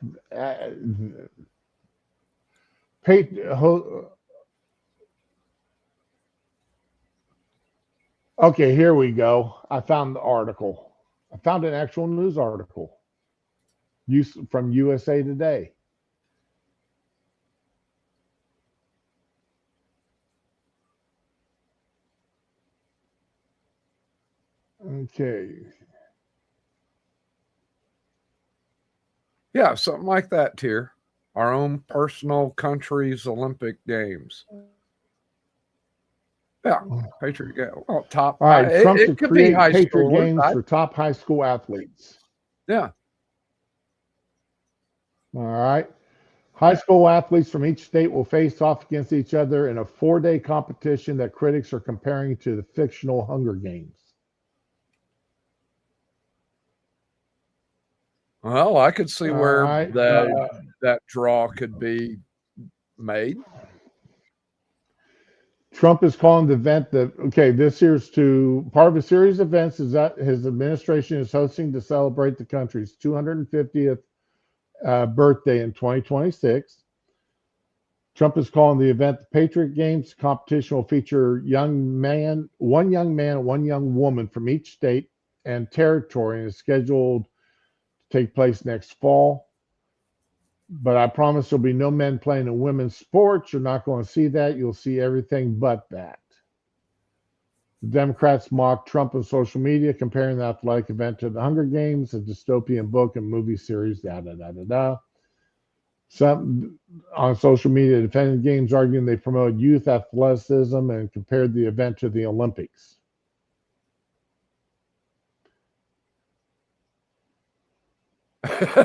okay, here we go. I found the article. I found an actual news article from USA Today. Okay. Yeah, something like that, Tier. Our own personal country's Olympic Games. Yeah, Patriot Game. Well, top. All right. Trump to It could be create high Patriot schoolers. Games for top high school athletes. Yeah. All right. High school athletes from each state will face off against each other in a 4-day competition that critics are comparing to the fictional Hunger Games. Well, I could see All where right. that draw could be made. Trump is calling the event this here's to part of a series of events is that his administration is hosting to celebrate the country's 250th birthday in 2026. Trump is calling the event the Patriot Games. Competition will feature one young man, one young woman from each state and territory, and is scheduled to take place next fall. But I promise there'll be no men playing in women's sports. You're not going to see that. You'll see everything but that. The Democrats mocked Trump on social media, comparing the athletic event to the Hunger Games, a dystopian book and movie series, Some on social media defended the games, arguing they promote youth athleticism and compared the event to the Olympics.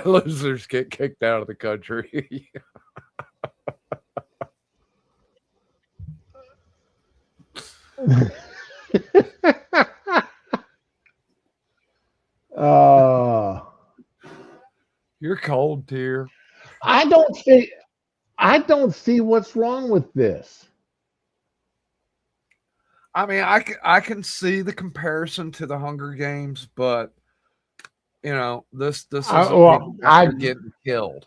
Losers get kicked out of the country. You're cold, Tier. I don't see what's wrong with this. I mean, I can see the comparison to the Hunger Games, but you know, this is people getting killed.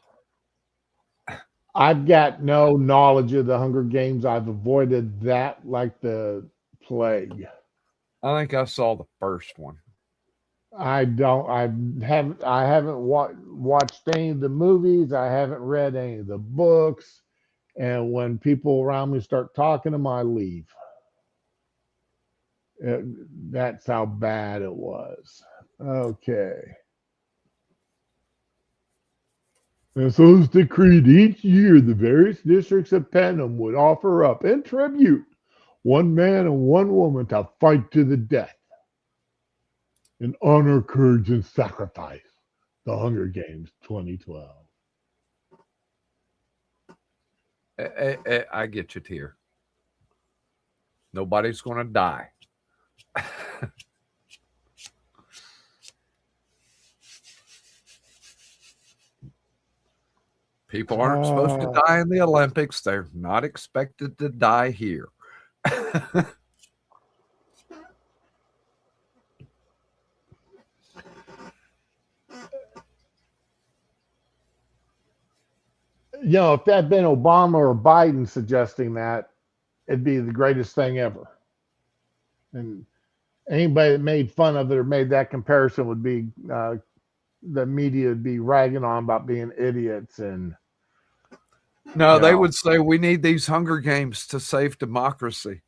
I've got no knowledge of the Hunger Games. I've avoided that like the plague. I think I saw the first one. I haven't watched any of the movies. I haven't read any of the books. And when people around me start talking to them, I leave. That's how bad it was. Okay. And so it's decreed each year the various districts of Panem would offer up in tribute one man and one woman to fight to the death in honor, courage, and sacrifice. The Hunger Games 2012. I get you, Tier. Nobody's going to die. People aren't supposed to die in the Olympics. They're not expected to die here. You know, if that had been Obama or Biden suggesting that, it'd be the greatest thing ever. And anybody that made fun of it or made that comparison would be the media would be ragging on about being idiots. And no, they would say we need these Hunger Games to save democracy.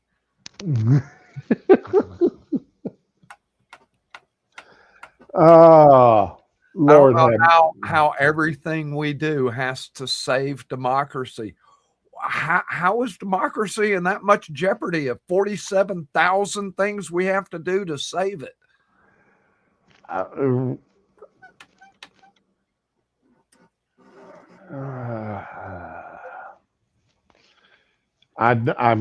Lord, I don't know how everything we do has to save democracy. How is democracy in that much jeopardy of 47,000 things we have to do to save it? I'm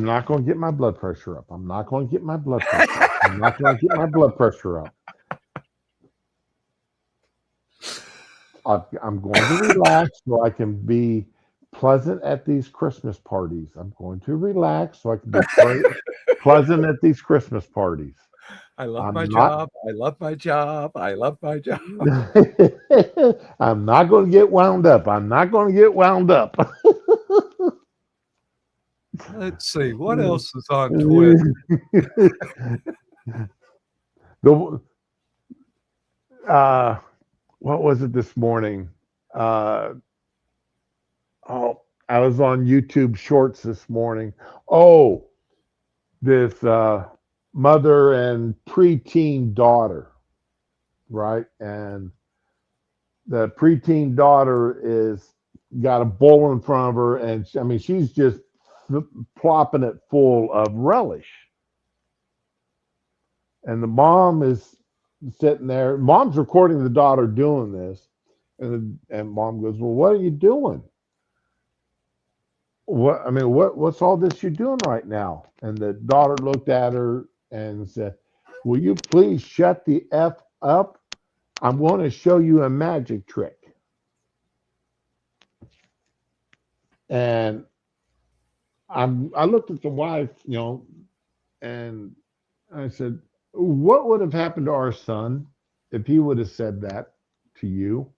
not going to get my blood pressure up. I'm not going to get my blood pressure up. I'm not going to get my blood pressure up. I'm going to relax so I can be pleasant at these Christmas parties. I'm going to relax so I can be pleasant at these Christmas parties. I love my job. I love my job. I love my job. I'm not going to get wound up. I'm not going to get wound up. Let's see. What else is on Twitter? What was it this morning? I was on YouTube Shorts this morning. Oh, this mother and preteen daughter right? And the preteen daughter is got a bowl in front of her, and I mean, she's just plopping it full of relish. And the mom is sitting there. Mom's recording the daughter doing this, and mom goes, "Well, what are you doing? What I mean, what's all this you're doing right now?" And the daughter looked at her and said, "Will you please shut the f up? I'm going to show you a magic trick." And I looked at the wife, and I said, "What would have happened to our son if he would have said that to you?"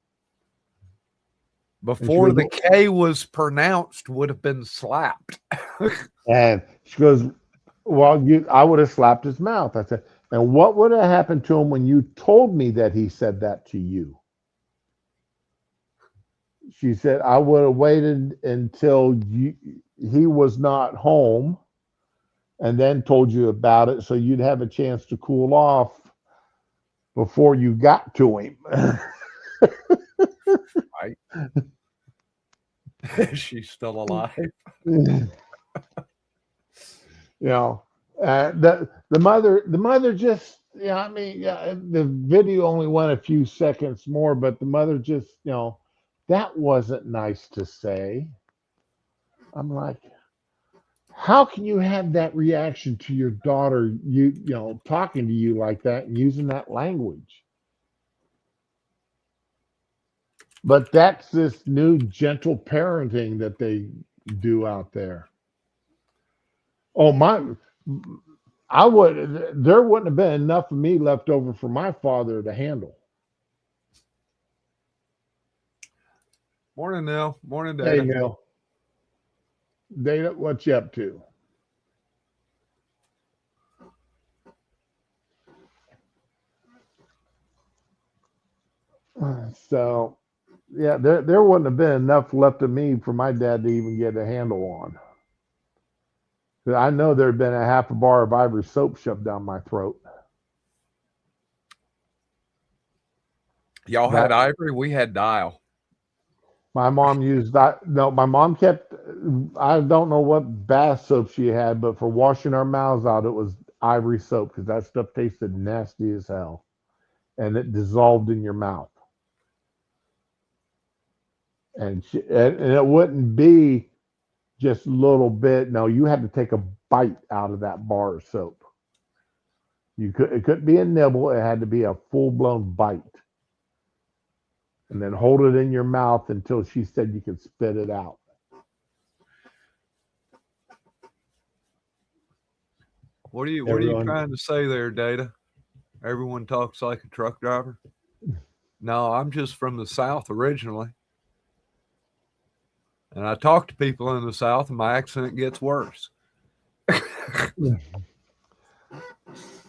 And she Before goes, the K was pronounced, would have been slapped. "Well, I would have slapped his mouth." I said, "And what would have happened to him when you told me that he said that to you?" She said, "I would have waited until he was not home and then told you about it so you'd have a chance to cool off before you got to him." Right? She's still alive. The mother just, I mean, yeah, the video only went a few seconds more, but the mother just, that wasn't nice to say. I'm like, how can you have that reaction to your daughter, talking to you like that and using that language? But that's this new gentle parenting that they do out there. Oh my, there wouldn't have been enough of me left over for my father to handle. Morning, Neil. Morning, Hey, Dana. Neil. Dana, what you up to? So, yeah, there wouldn't have been enough left of me for my dad to even get a handle on. 'Cause I know there'd been a half a bar of Ivory soap shoved down my throat. Y'all had That Ivory, we had Dial. my mom used that. No, my mom kept. I don't know what bath soap she had, but for washing our mouths out, it was Ivory soap because that stuff tasted nasty as hell, and it dissolved in your mouth. And it wouldn't be just a little bit. No, you had to take a bite out of that bar of soap. It couldn't be a nibble. It had to be a full blown bite, and then hold it in your mouth until she said you could spit it out. What are you Everyone, trying to say there, Data? Everyone talks like a truck driver. No, I'm just from the South originally. And I talk to people in the South and my accent gets worse.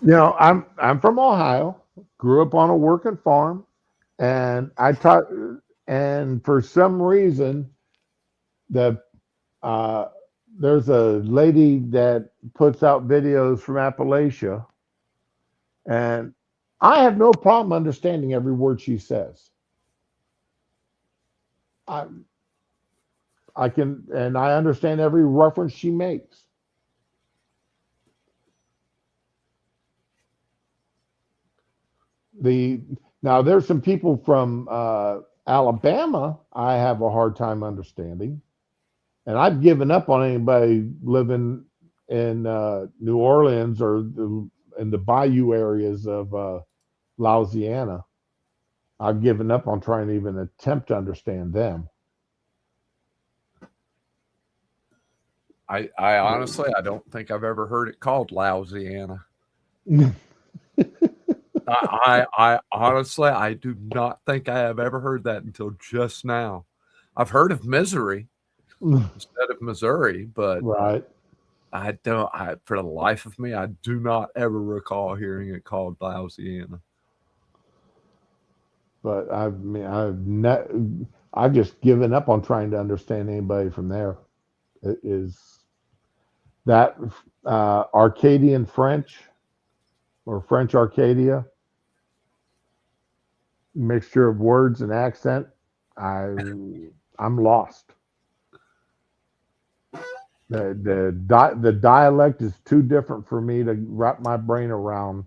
I'm from Ohio. Grew up on a working farm, and I taught. And for some reason, the uh, there's a lady that puts out videos from Appalachia, and I have no problem understanding every word she says. I I can, and I understand every reference she makes. The Now there's some people from Alabama I have a hard time understanding, and I've given up on anybody living in New Orleans or in the bayou areas of Louisiana. I've given up on trying to even attempt to understand them. I honestly, I don't think I've ever heard it called Louisiana. I honestly, I do not think I have ever heard that until just now. I've heard of misery instead of Missouri, but Right. I don't. For the life of me, I do not ever recall hearing it called Louisiana. But I've just given up on trying to understand anybody from there. It is that Arcadian French or French Arcadia. mixture of words and accent, I'm lost. The dialect is too different for me to wrap my brain around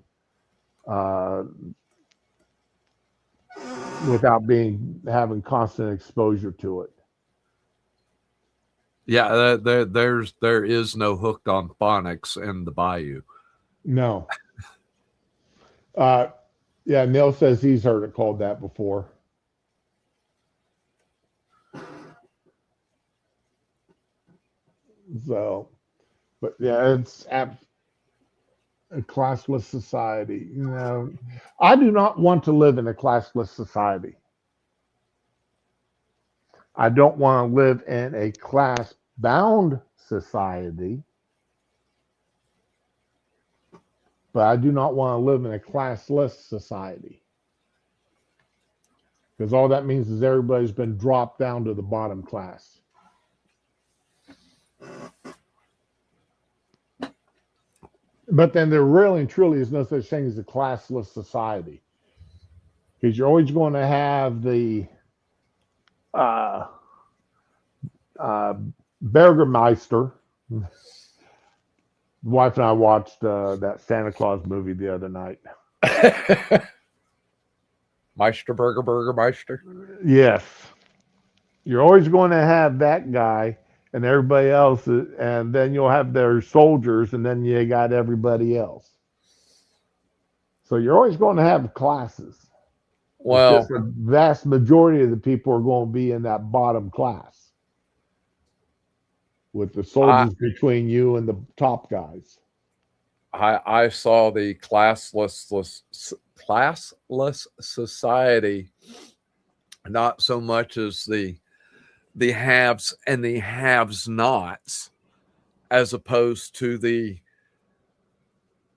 uh, without having constant exposure to it. Yeah, there is no hooked on phonics in the Bayou. No. Uh, yeah, Neil says he's heard it called that before. So, but yeah, it's a classless society. I do not want to live in a classless society. I don't want to live in a class bound society, but I do not want to live in a classless society because all that means is everybody's been dropped down to the bottom class. But then there really and truly is no such thing as a classless society because you're always going to have the uh, Burgermeister. Wife and I watched that Santa Claus movie the other night. Burgermeister. Yes. You're always going to have that guy and everybody else, and then you'll have their soldiers, and then you got everybody else. So you're always going to have classes. Well, it's just the vast majority of the people are going to be in that bottom class with the soldiers between you and the top guys. I saw the classless society not so much as the haves and the haves nots, as opposed to the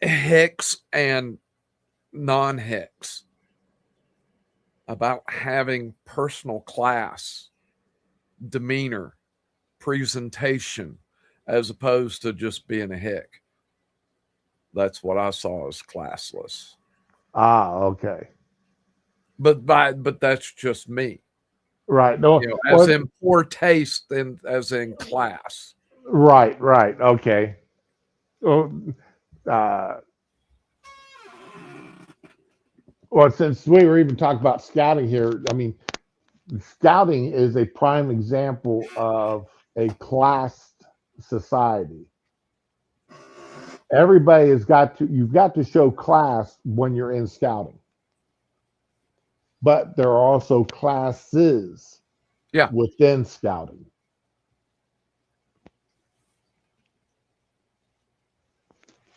Hicks and non-Hicks, about having personal class, demeanor, presentation, as opposed to just being a Hick. That's what I saw as classless. Ah, okay. But that's just me. Right. No, as in poor taste and as in class. Right. Okay. Well, since we were even talking about scouting here, I mean, scouting is a prime example of a classed society. Everybody you've got to show class when you're in scouting. But there are also classes within scouting.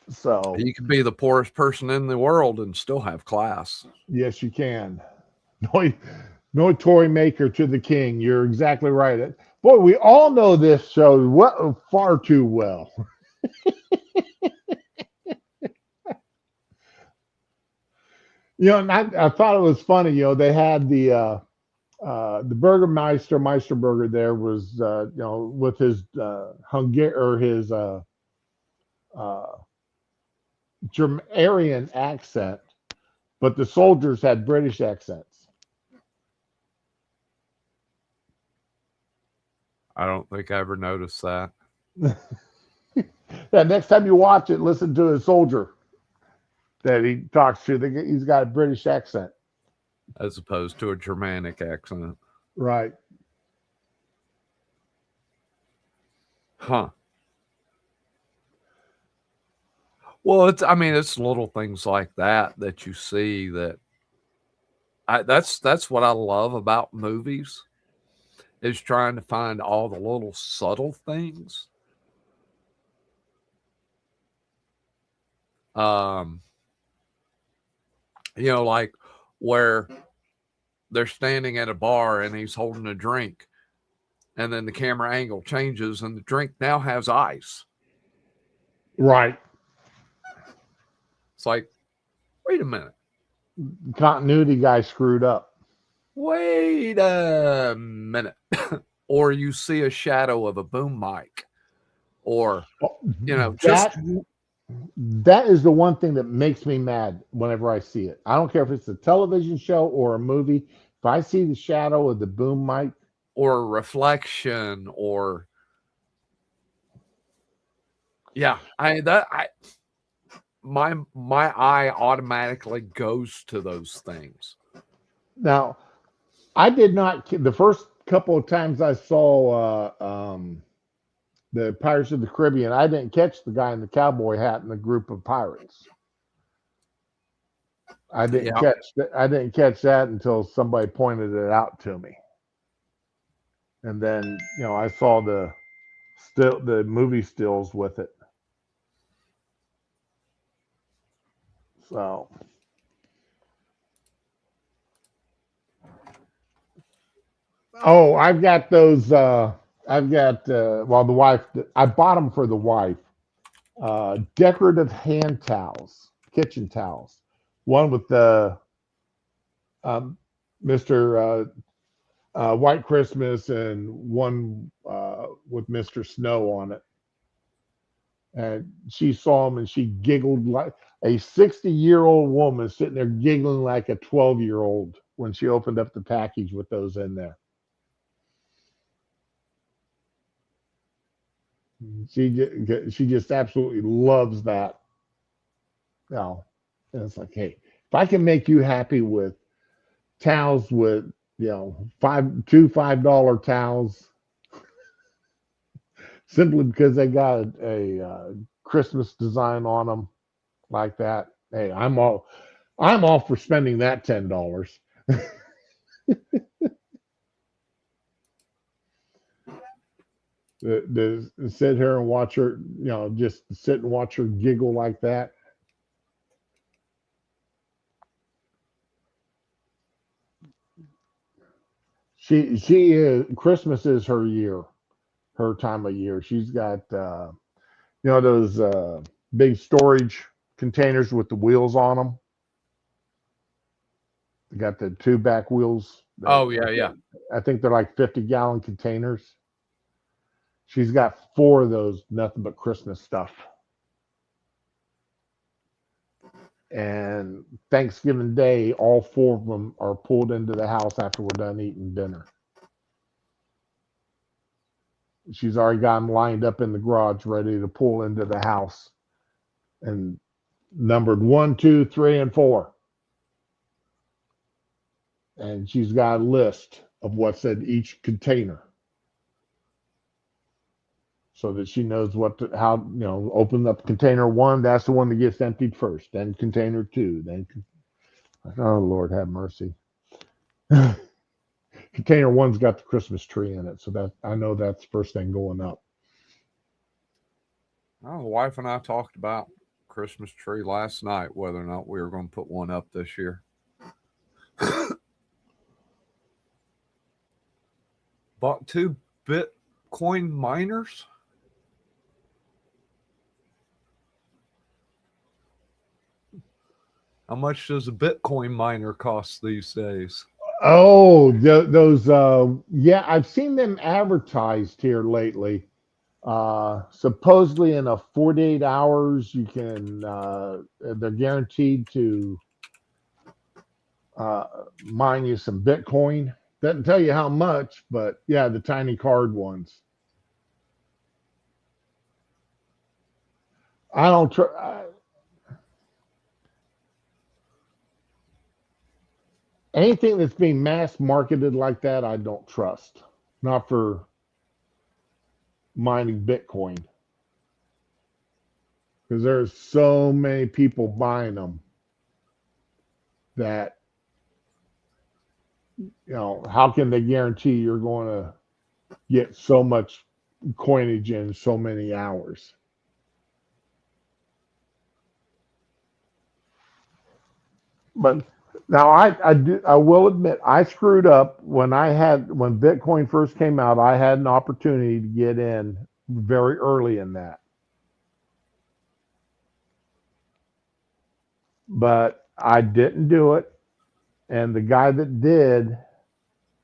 So you can be the poorest person in the world and still have class. Yes, you can. No Tory maker to the king. You're exactly right. Boy, we all know this show far too well. And I thought it was funny. They had the Burgermeister Meisterburger there was with his his Aryan accent, but the soldiers had British accents. I don't think I ever noticed that. Yeah, next time you watch it, listen to a soldier that he talks to. He's got a British accent. As opposed to a Germanic accent. Right. Huh. Well, it's little things like that you see that that's what I love about movies, is trying to find all the little subtle things. Like where they're standing at a bar and he's holding a drink, and then the camera angle changes and the drink now has ice. Right. It's like, wait a minute. Continuity guy screwed up. Wait a minute. Or you see a shadow of a boom mic, or That is the one thing that makes me mad whenever I see it. I don't care if it's a television show or a movie. If I see the shadow of the boom mic, or a reflection, or yeah, my eye automatically goes to those things. now I did not. The first couple of times I saw the Pirates of the Caribbean, I didn't catch the guy in the cowboy hat in the group of pirates. Yeah, I didn't catch that until somebody pointed it out to me, and then I saw the movie stills with it. So oh, I've got those. I've got well, the wife. I bought them for the wife. Decorative hand towels, kitchen towels. One with the um, Mr. White Christmas, and one with Mr. Snow on it. And she saw them and she giggled like a 60-year-old woman sitting there giggling like a 12-year-old when she opened up the package with those in there. She just absolutely loves that. Now, and it's like, hey, if I can make you happy with towels with $5 towels simply because they got a Christmas design on them like that. Hey, I'm all for spending that $10. To sit here and watch her, just sit and watch her giggle like that. She is Christmas is her year, her time of year. She's got those big storage containers with the wheels on them. They got the two back wheels. oh yeah, yeah. I think they're like 50-gallon containers. She's got four of those, nothing but Christmas stuff. And Thanksgiving Day, all four of them are pulled into the house after we're done eating dinner. She's already got them lined up in the garage, ready to pull into the house, and numbered 1, 2, 3, and 4. And she's got a list of what's in each container, so that she knows how open up container 1. That's the one that gets emptied first. Then container 2. Then oh Lord have mercy. Container 1's got the Christmas tree in it, so that I know that's the first thing going up. Well, the wife and I talked about Christmas tree last night, whether or not we were going to put one up this year. Bought 2 Bitcoin miners. How much does a Bitcoin miner cost these days? Oh, those yeah, I've seen them advertised here lately. Supposedly in a 48 hours you can they're guaranteed to mine you some Bitcoin. Doesn't tell you how much, but yeah, the tiny card ones. I don't try. Anything that's being mass marketed like that, I don't trust. Not for mining Bitcoin, because there's so many people buying them that how can they guarantee you're going to get so much coinage in so many hours? But now I will admit I screwed up when Bitcoin first came out. I had an opportunity to get in very early in that, but I didn't do it. And the guy that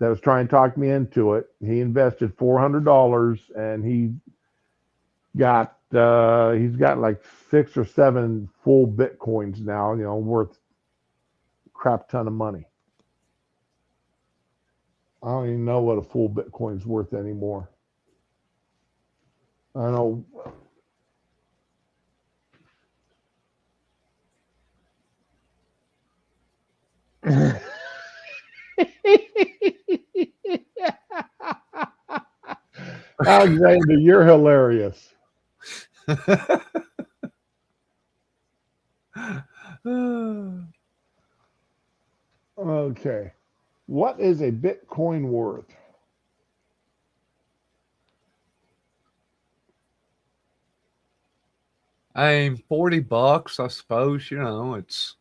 was trying to talk me into it, he invested $400, and he's got like 6 or 7 full Bitcoins now, worth a crap ton of money. I don't even know what a full Bitcoin's worth anymore. I don't know. Alexander, you're hilarious. Okay. What is a Bitcoin worth? I mean, $40, I suppose, it's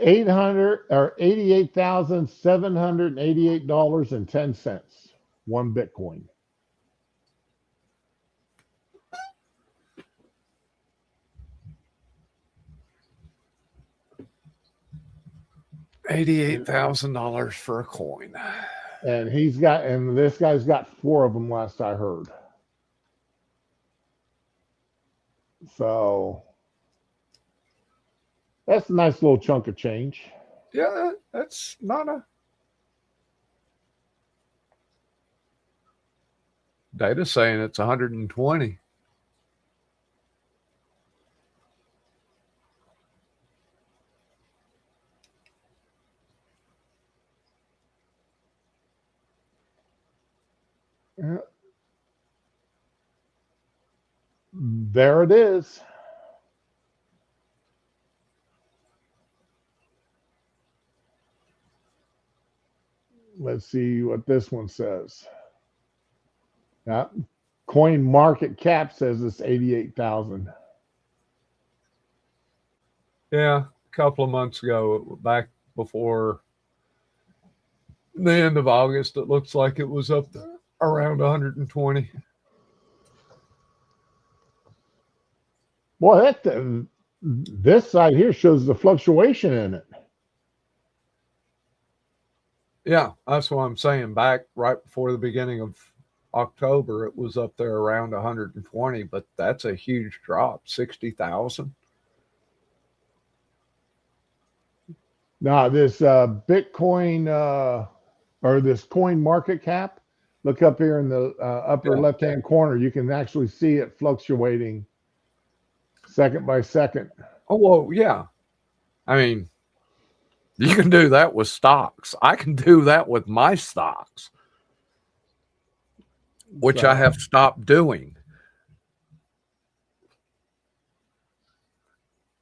800 or $88,788.10. One Bitcoin. $88,000 for a coin. And this guy's got 4 of them last I heard. So that's a nice little chunk of change. Yeah, that's not a data saying it's 120. Yeah. There it is. Let's see what this one says. Yeah. Coin Market Cap says it's 88,000. Yeah, a couple of months ago, back before the end of August, it looks like it was up there around 120. Boy, this side here shows the fluctuation in it. Yeah, that's what I'm saying. Back right before the beginning of October, it was up there around 120, but that's a huge drop, 60,000. Now, this Bitcoin or this coin market cap, look up here in the upper left-hand corner. You can actually see it fluctuating second by second. Oh, well, yeah. I mean, you can do that with stocks. I can do that with my stocks, which I have stopped doing.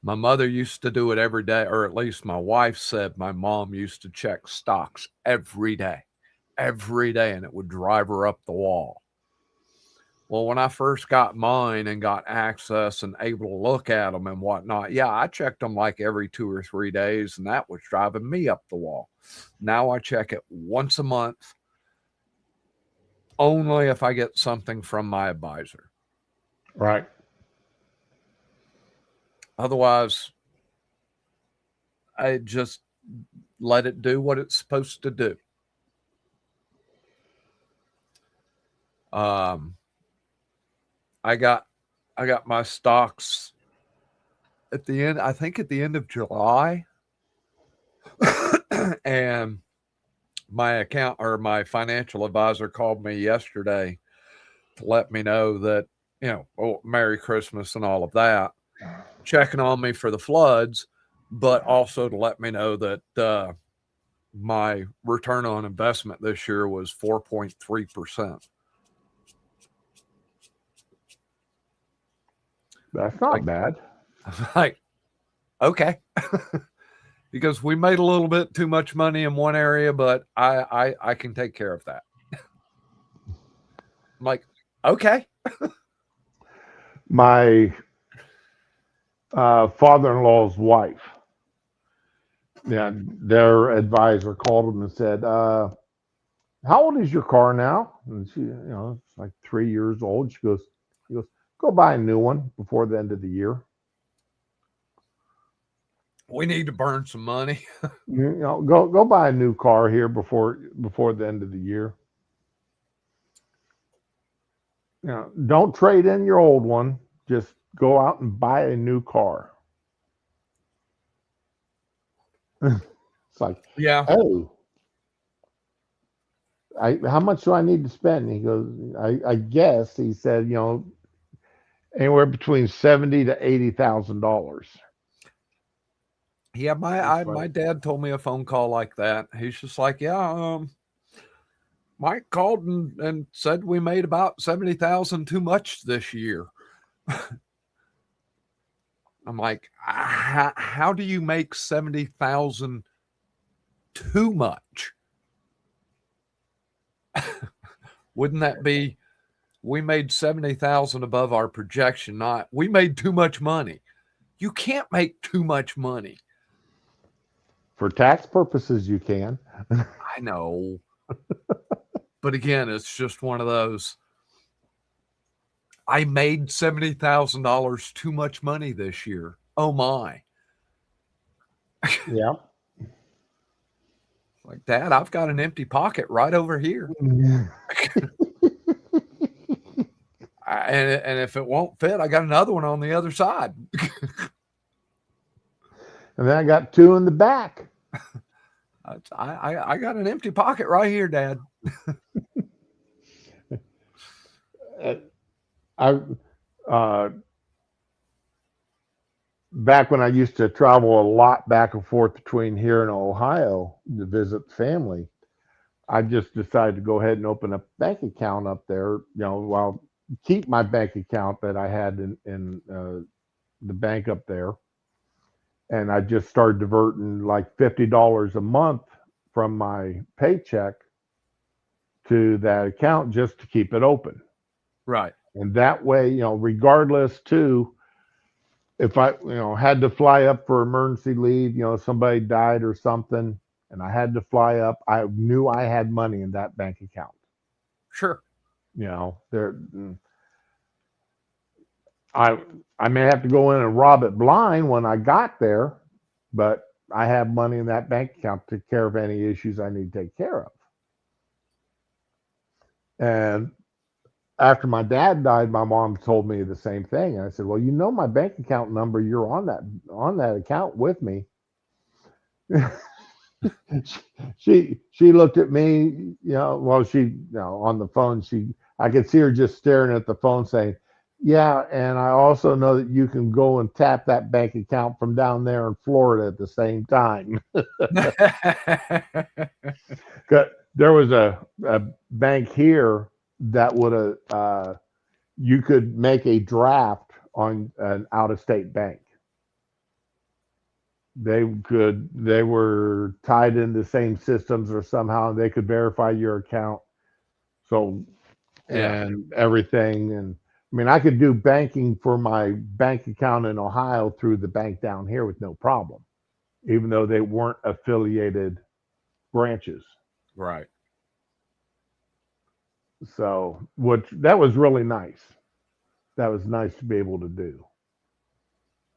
My mother used to do it every day, or at least my wife said my mom used to check stocks every day, and it would drive her up the wall. Well, when I first got mine and got access and able to look at them and whatnot, yeah, I checked them like every 2 or 3 days, and that was driving me up the wall. Now I check it once a month, only if I get something from my advisor. Right. Otherwise, I just let it do what it's supposed to do. I got my stocks at the end, I think at the end of July. And my account or my financial advisor called me yesterday to let me know that, Merry Christmas and all of that, checking on me for the floods, but also to let me know that my return on investment this year was 4.3%. That's not bad. Like, okay. Because we made a little bit too much money in one area, but I can take care of that. I'm like, okay. My father-in-law's wife, their advisor called them and said, how old is your car now? And she, it's like 3 years old. He goes, go buy a new one before the end of the year. We need to burn some money. Go buy a new car here before the end of the year. don't trade in your old one. Just go out and buy a new car. It's like, Yeah. oh, how much do I need to spend? And he goes, I guess he said, anywhere between $70,000 to $80,000. Yeah, It's my like, dad told me a phone call like that. He's just like, yeah, Mike called and said we made about 70,000 too much this year. I'm like, how do you make 70,000 too much? Wouldn't that be we made 70,000 above our projection, not we made too much money. You can't make too much money. for tax purposes, you can. I know. But again, it's just one of those. I made $70,000 too much money this year. Oh my. Yeah. Like, Dad, I've got an empty pocket right over here. And if it won't fit, I got another one on the other side. And then I got two in the back. I got an empty pocket right here, Dad. I back when I used to travel a lot back and forth between here and Ohio to visit family, I just decided to go ahead and open a bank account up there. While keep my bank account that I had in the bank up there, and I just started diverting like $50 a month from my paycheck to that account just to keep it open. Right. And that way, regardless too, if I, had to fly up for emergency leave, somebody died or something, and I had to fly up, I knew I had money in that bank account. Sure. There, I may have to go in and rob it blind when I got there, but I have money in that bank account to take care of any issues I need to take care of. And after my dad died, my mom told me the same thing. And I said, well, my bank account number, you're on that account with me. she looked at me, on the phone, I could see her just staring at the phone saying, yeah, and I also know that you can go and tap that bank account from down there in Florida at the same time. There was a bank here that would have you could make a draft on an out-of-state bank. They were tied into the same systems or somehow they could verify your account. So, and everything. And I mean, I could do banking for my bank account in Ohio through the bank down here with no problem, even though they weren't affiliated branches. Right. So, that was really nice. That was nice to be able to do.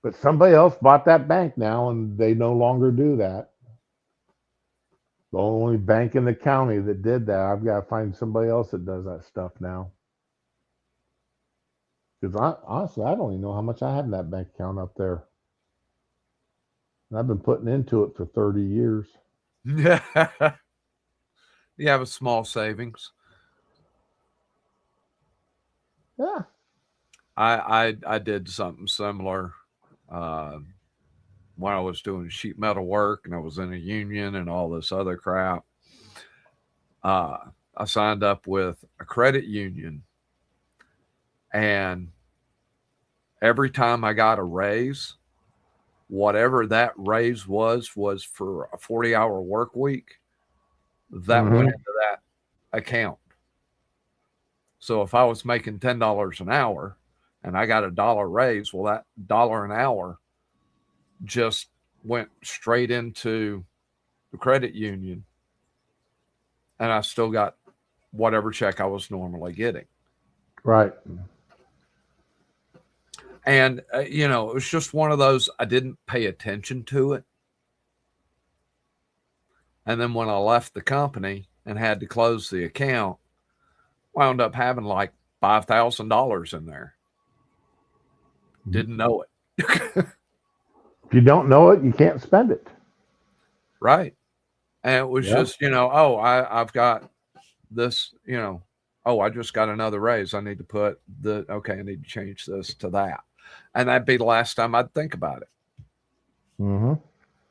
But somebody else bought that bank now, and they no longer do that. The only bank in the county that did that. I've got to find somebody else that does that stuff now. Because honestly, I don't even know how much I have in that bank account up there. And I've been putting into it for 30 years. Yeah. You have a small savings. Yeah. I did something similar when I was doing sheet metal work and I was in a union and all this other crap. I signed up with a credit union, and every time I got a raise, whatever that raise was for a 40-hour work week, that went into that account. So if I was making $10 an hour and I got $1 raise, well, that dollar an hour just went straight into the credit union, and I still got whatever check I was normally getting. Right. And, it was just one of those, I didn't pay attention to it. And then when I left the company and had to close the account, wound up having like $5,000 in there. Didn't know it. If you don't know it, you can't spend it. Right. And it was Yep. just, oh, I've got this, oh, I just got another raise. I need to put I need to change this to that. And that'd be the last time I'd think about it. Mm-hmm.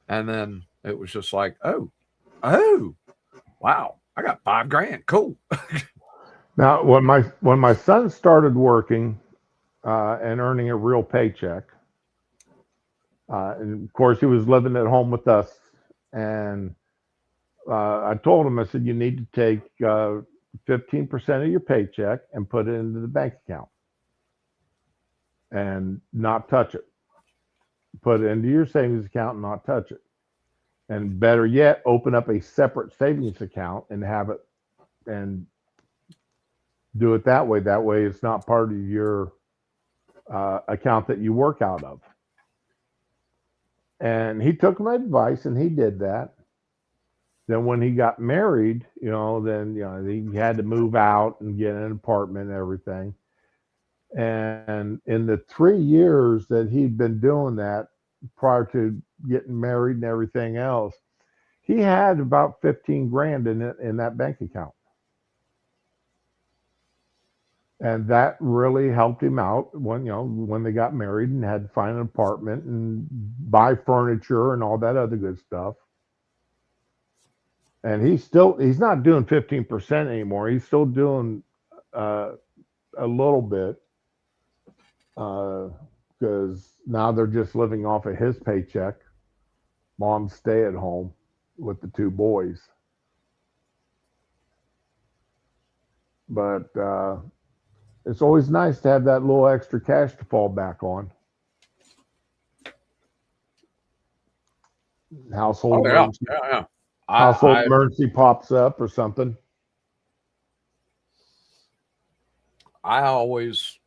And then it was just like, oh, wow, I got $5,000. Cool. Now, when my son started working and earning a real paycheck, and of course he was living at home with us, and I told him, I said, you need to take 15% of your paycheck and put it into the bank account and not touch it. Put it into your savings account and not touch it. And better yet, open up a separate savings account and have it and do it that way. That way it's not part of your account that you work out of. And he took my advice and he did that. Then when he got married, then he had to move out and get an apartment and everything. And in the 3 years that he'd been doing that prior to getting married and everything else, he had about 15 grand in that bank account. And that really helped him out when they got married and had to find an apartment and buy furniture and all that other good stuff. And he's not doing 15% anymore. He's still doing a little bit because now they're just living off of his paycheck. Mom's stay at home with the 2 boys. But it's always nice to have that little extra cash to fall back on. Household emergency. Yeah. Household emergency pops up or something. I always,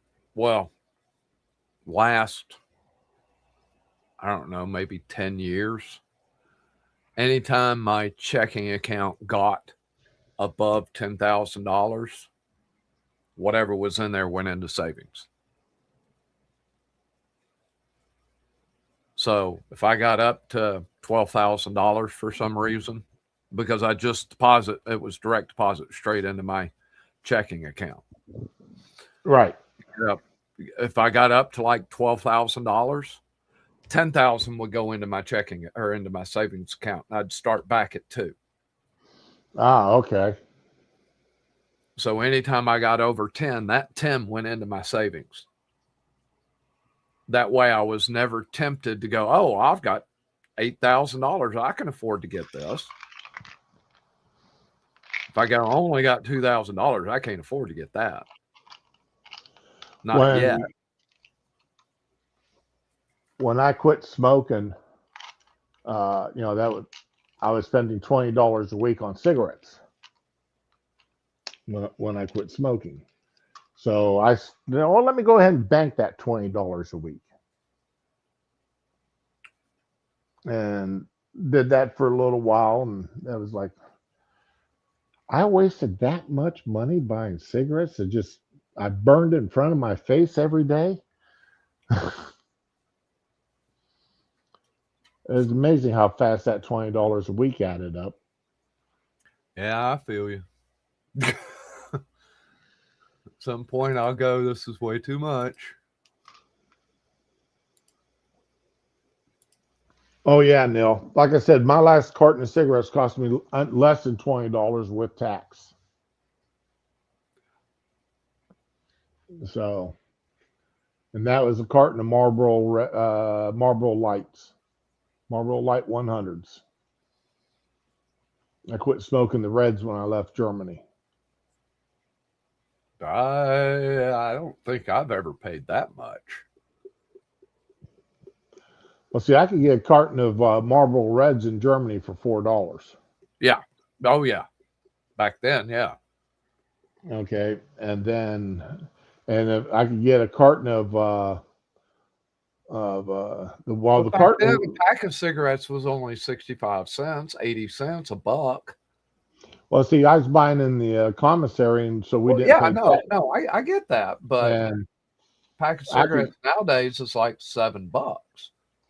last, I don't know, maybe 10 years, anytime my checking account got above $10,000, whatever was in there went into savings. So if I got up to $12,000 for some reason, because I just it was direct deposit straight into my checking account. Right. If I got up to like $12,000, 10,000 would go into my checking or into my savings account. I'd start back at 2. Okay. So anytime I got over 10, that 10 went into my savings. That way I was never tempted to go, oh, I've got $8,000. I can afford to get this. If I only got $2,000, I can't afford to get that. Not yet. When I quit smoking, I was spending $20 a week on cigarettes when I quit smoking. So let me go ahead and bank that $20 a week. And did that for a little while, and I was like, I wasted that much money buying cigarettes that I burned in front of my face every day. It was amazing how fast that $20 a week added up. Yeah, I feel you. At some point I'll go, this is way too much. Oh yeah, Neil. Like I said, my last carton of cigarettes cost me less than $20 with tax. So, and that was a carton of Marlboro Lights, Marlboro Light 100s. I quit smoking the Reds when I left Germany. I don't think I've ever paid that much. Well, see, I could get a carton of Marlboro Reds in Germany for $4. Yeah. Oh, yeah. Back then, yeah. Okay, and if I could get a carton of the carton. Then, a pack of cigarettes was only 65 cents, 80 cents, $1. Well, see, I was buying in the commissary, and so we Well, didn't yeah, pay no, tax. no, I get that, but And pack of I could cigarettes nowadays is like $7.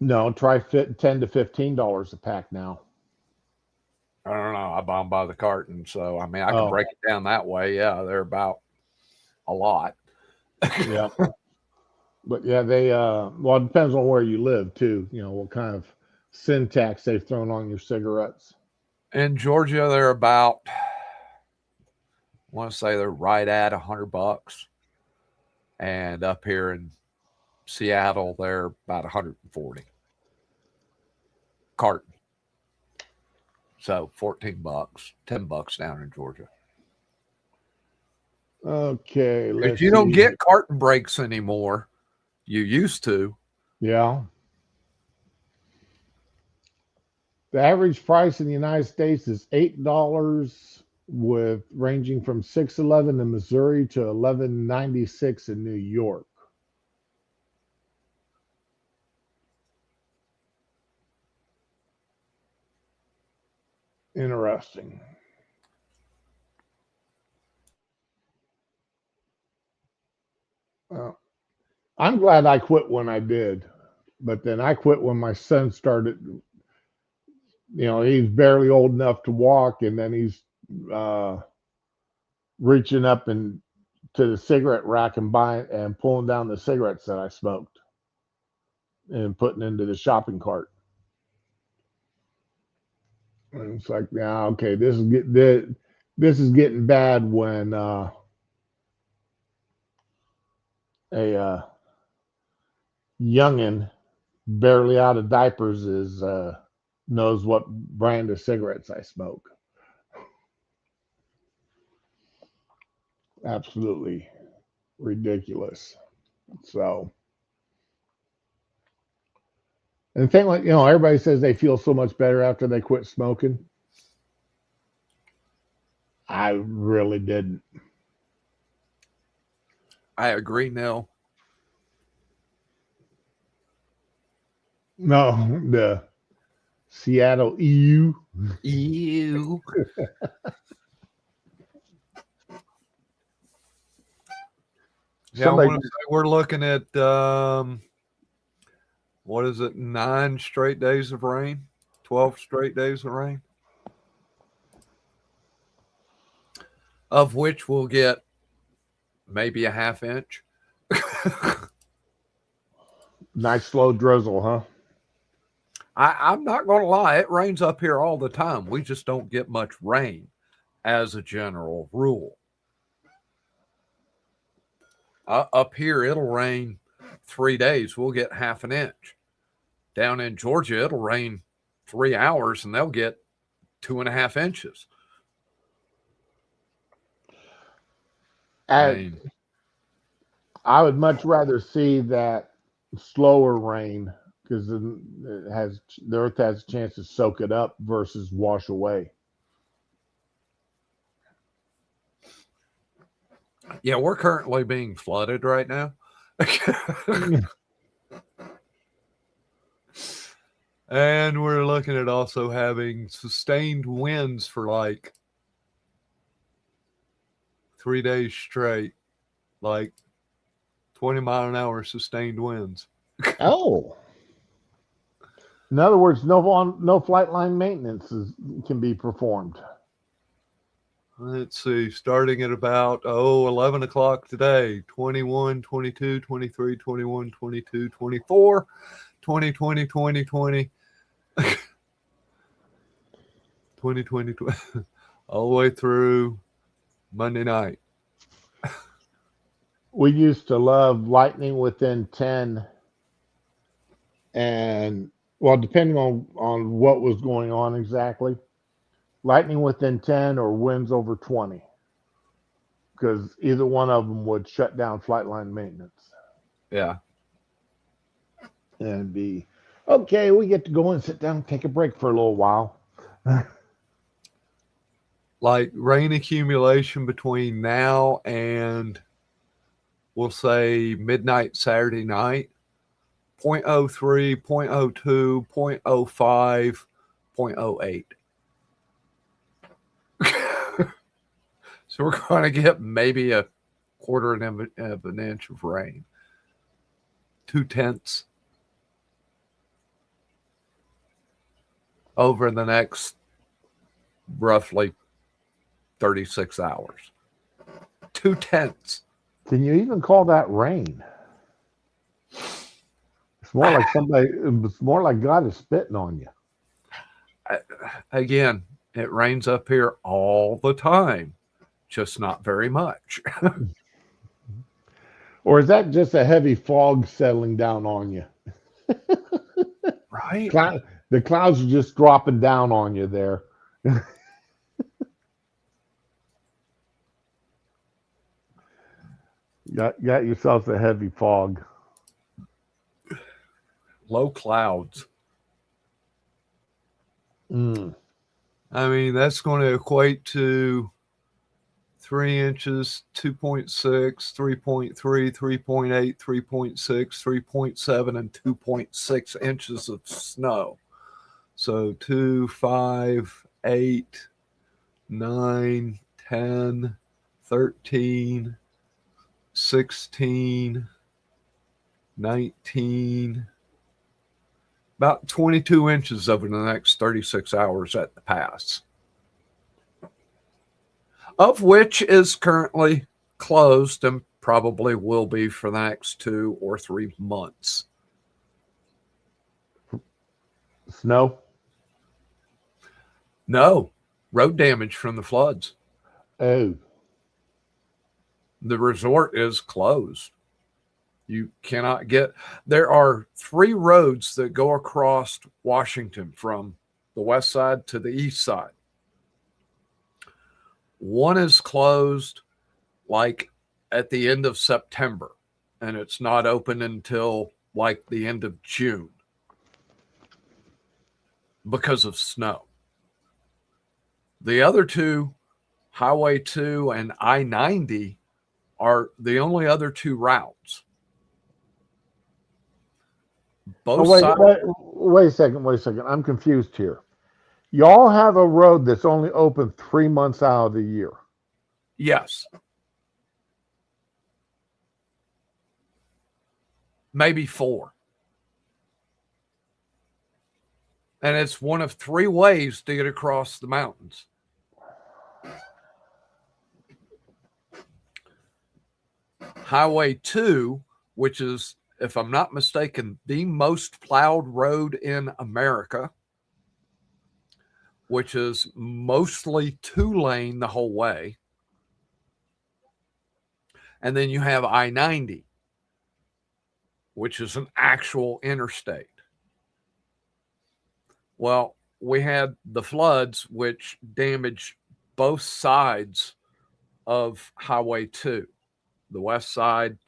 no try fit $10 to $15 a pack now. I don't know. I buy them by the carton, so I mean, I can Oh, break it down that way. Yeah, they're about a lot. yeah. But yeah, they well, it depends on where you live too. You know what kind of sin tax they've thrown on your cigarettes. In Georgia, they're about, I want to say they're right at $100, and up here in Seattle, they're about 140 carton. So $14, $10 down in Georgia. Okay, Because let's you don't see. get carton breaks anymore. You used to. Yeah, the average price in the United States is $8, with ranging from 6.11 in Missouri to 11.96 in New York. Interesting. Uh, I'm glad I quit when I did, but then I quit when my son started. You know, he's barely old enough to walk, and then he's uh, reaching up and to the cigarette rack and buying and pulling down the cigarettes that I smoked and putting into the shopping cart. And it's like, yeah, okay, this is getting bad when a youngin barely out of diapers is knows what brand of cigarettes I smoke. Absolutely ridiculous. So, and the thing, like, you know, everybody says they feel so much better after they quit smoking. I really didn't. I agree, Neil. No, the Seattle EU. Ew. Yeah, I Somebody, want to say we're looking at what is it, 9 straight days of rain, 12 straight days of rain, of which we'll get maybe a half inch. nice slow drizzle, huh? I'm not going to lie, it rains up here all the time. We just don't get much rain as a general rule. Up here, it'll rain 3 days. We'll get half an inch. Down in Georgia, it'll rain 3 hours and they'll get 2.5 inches. I And mean, I would much rather see that slower rain because it has the earth has a chance to soak it up versus wash away. yeah, we're currently being flooded right now. And we're looking at also having sustained winds for like 3 days straight, like 20-mile-an-hour sustained winds. Oh, in other words, no flight line maintenance can be performed. Let's see, starting at about 11 o'clock today, 21, 22, 23, 21, 22, 24, 20, 20, 20, 20, 20, 20, 20, all the way through Monday night. We used to love lightning within 10, and well, depending on what was going on exactly, lightning within 10 or winds over 20, because either one of them would shut down flight line maintenance Yeah. and be okay. We get to go and sit down and take a break for a little while. Like rain accumulation between now and we'll say midnight Saturday night, 0.03, 0.02, 0.05, 0.08. So we're going to get maybe a quarter of an inch of rain. 2/10 over the next roughly 36 hours. 2/10. Can you even call that rain? It's more like somebody. It's more like God is spitting on you. Again, it rains up here all the time, just not very much. Or is that just a heavy fog settling down on you? Right? The clouds are just dropping down on you there. Got yourself a heavy fog. Low clouds. Mm. I mean, that's going to equate to 3 inches, 2.6, 3.3, 3.8, 3.6, 3.7, and 2.6 inches of snow. So 2, 5, 8, 9, 10, 13, 16, 19, about 22 inches over the next 36 hours at the pass, of which is currently closed and probably will be for the next 2 or 3 months. Snow? No, road damage from the floods. Oh. The resort is closed. You cannot get. There are 3 roads that go across Washington from the west side to the east side. One is closed like at the end of September, and it's not open until like the end of June because of snow. The other 2, Highway 2 and I-90, are the only other 2 routes. Both sides. Wait a second. I'm confused here. Y'all have a road that's only open 3 months out of the year. Yes. Maybe 4. And it's one of 3 ways to get across the mountains. Highway 2, which is, if I'm not mistaken, the most plowed road in America, which is mostly 2-lane the whole way. And then you have I-90, which is an actual interstate. Well, we had the floods, which damaged both sides of Highway 2, the west side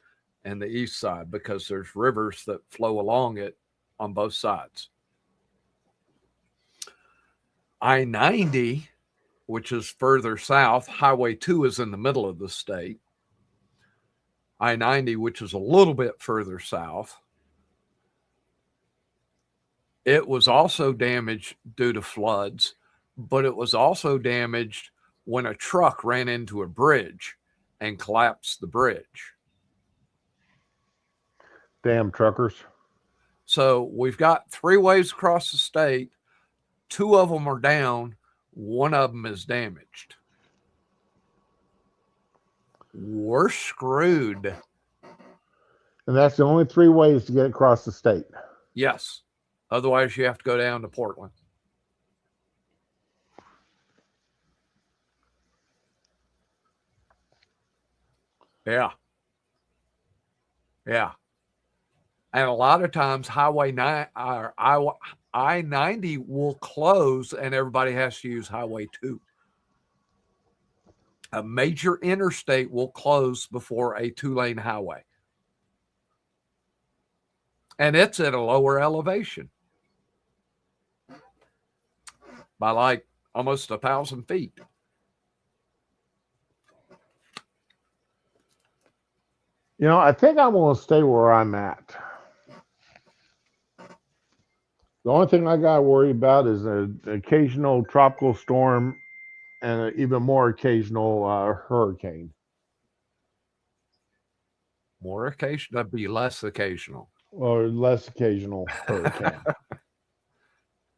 and the east side, because there's rivers that flow along it on both sides. I-90, which is further south, Highway 2 is in the middle of the state. I-90, which is a little bit further south, it was also damaged due to floods, but it was also damaged when a truck ran into a bridge and collapsed the bridge. Damn truckers. So we've got 3 ways across the state. 2 of them are down. 1 of them is damaged. We're screwed. And that's the only 3 ways to get across the state. Yes. Otherwise, you have to go down to Portland. Yeah. Yeah. And a lot of times Highway 9 or I-90 will close and everybody has to use Highway 2. A major interstate will close before a 2-lane highway. And it's at a lower elevation by like almost 1,000 feet. You know, I think I'm going to stay where I'm at. The only thing I got to worry about is an occasional tropical storm and an even more occasional hurricane. More occasional, that'd be less occasional. Or less occasional hurricane.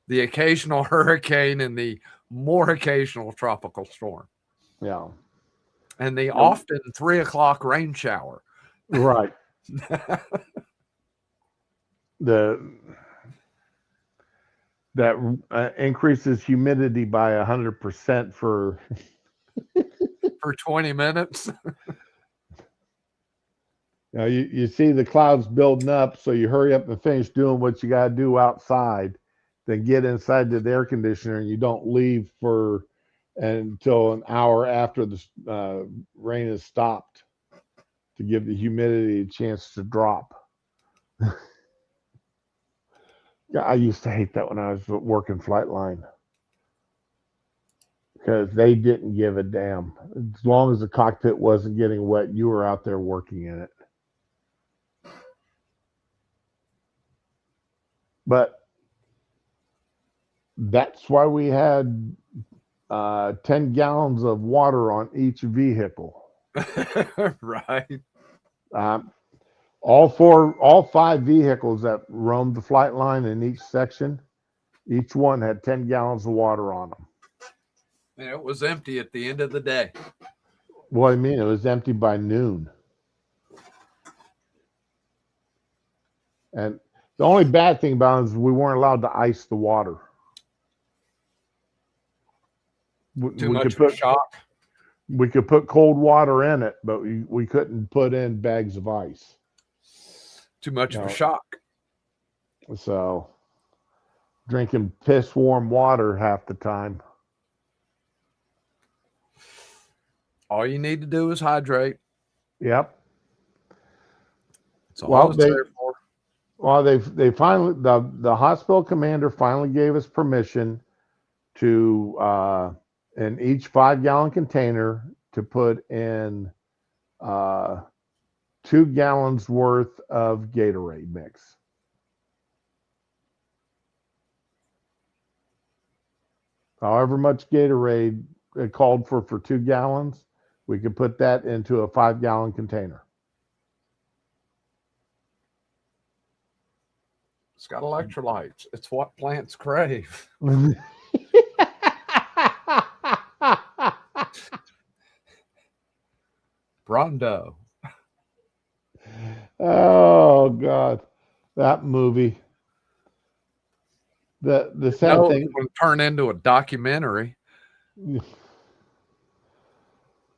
The occasional hurricane and the more occasional tropical storm. Yeah. And the often 3 o'clock rain shower. Right. That increases humidity by 100% for 20 minutes. Now you see the clouds building up, so you hurry up and finish doing what you got to do outside, then get inside the air conditioner, and you don't leave until an hour after the rain has stopped to give the humidity a chance to drop. I used to hate that when I was working Flightline because they didn't give a damn. As long as the cockpit wasn't getting wet, you were out there working in it. But that's why we had 10 gallons of water on each vehicle. Right. All 5 vehicles that roamed the flight line in each section, each one had 10 gallons of water on them. And it was empty at the end of the day. What do you mean? It was empty by noon. And the only bad thing about it is we weren't allowed to ice the water. Too much of a shock. We could put cold water in it, but we couldn't put in bags of ice. Too much of a shock. So drinking piss warm water half the time. All you need to do is hydrate. Yep. That's all it's there for. Well, they finally the hospital commander finally gave us permission to in each 5-gallon container to put in 2 gallons worth of Gatorade mix. However much Gatorade it called for 2 gallons, we could put that into a 5-gallon container. It's got electrolytes. It's what plants crave. Brondo. Oh God, that movie. The sad thing will turn into a documentary.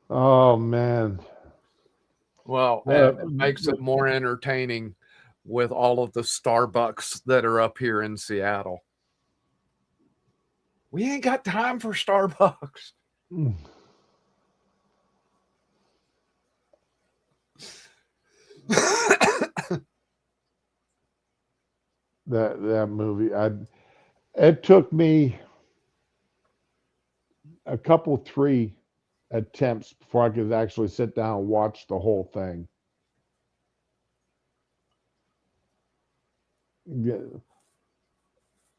Oh man. Well, it makes it more entertaining with all of the Starbucks that are up here in Seattle. We ain't got time for Starbucks. That movie, it took me a couple 3 attempts before I could actually sit down and watch the whole thing. Yeah.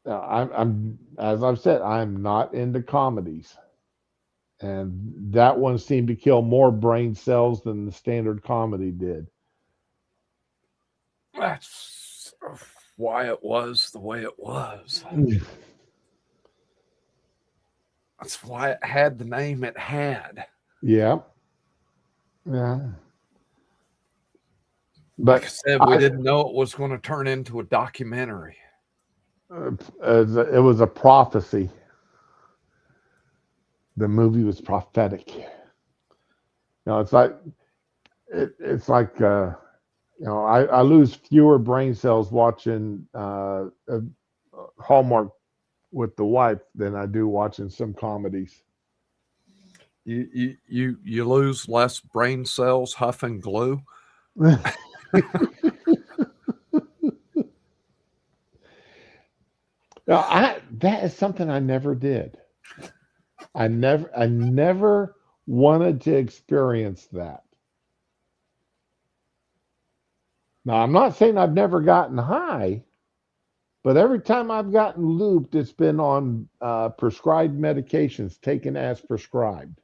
I'm as I've said, I'm not into comedies, and that one seemed to kill more brain cells than the standard comedy did. That's why it was the way it was. That's why it had the name it had. Yeah. Yeah. But like I said, we didn't know it was going to turn into a documentary. It was a prophecy. The movie was prophetic. It's like I lose fewer brain cells watching Hallmark with the wife than I do watching some comedies. You lose less brain cells huffing glue. Now, that is something I never did. I never wanted to experience that. Now, I'm not saying I've never gotten high, But every time I've gotten looped, it's been on prescribed medications taken as prescribed.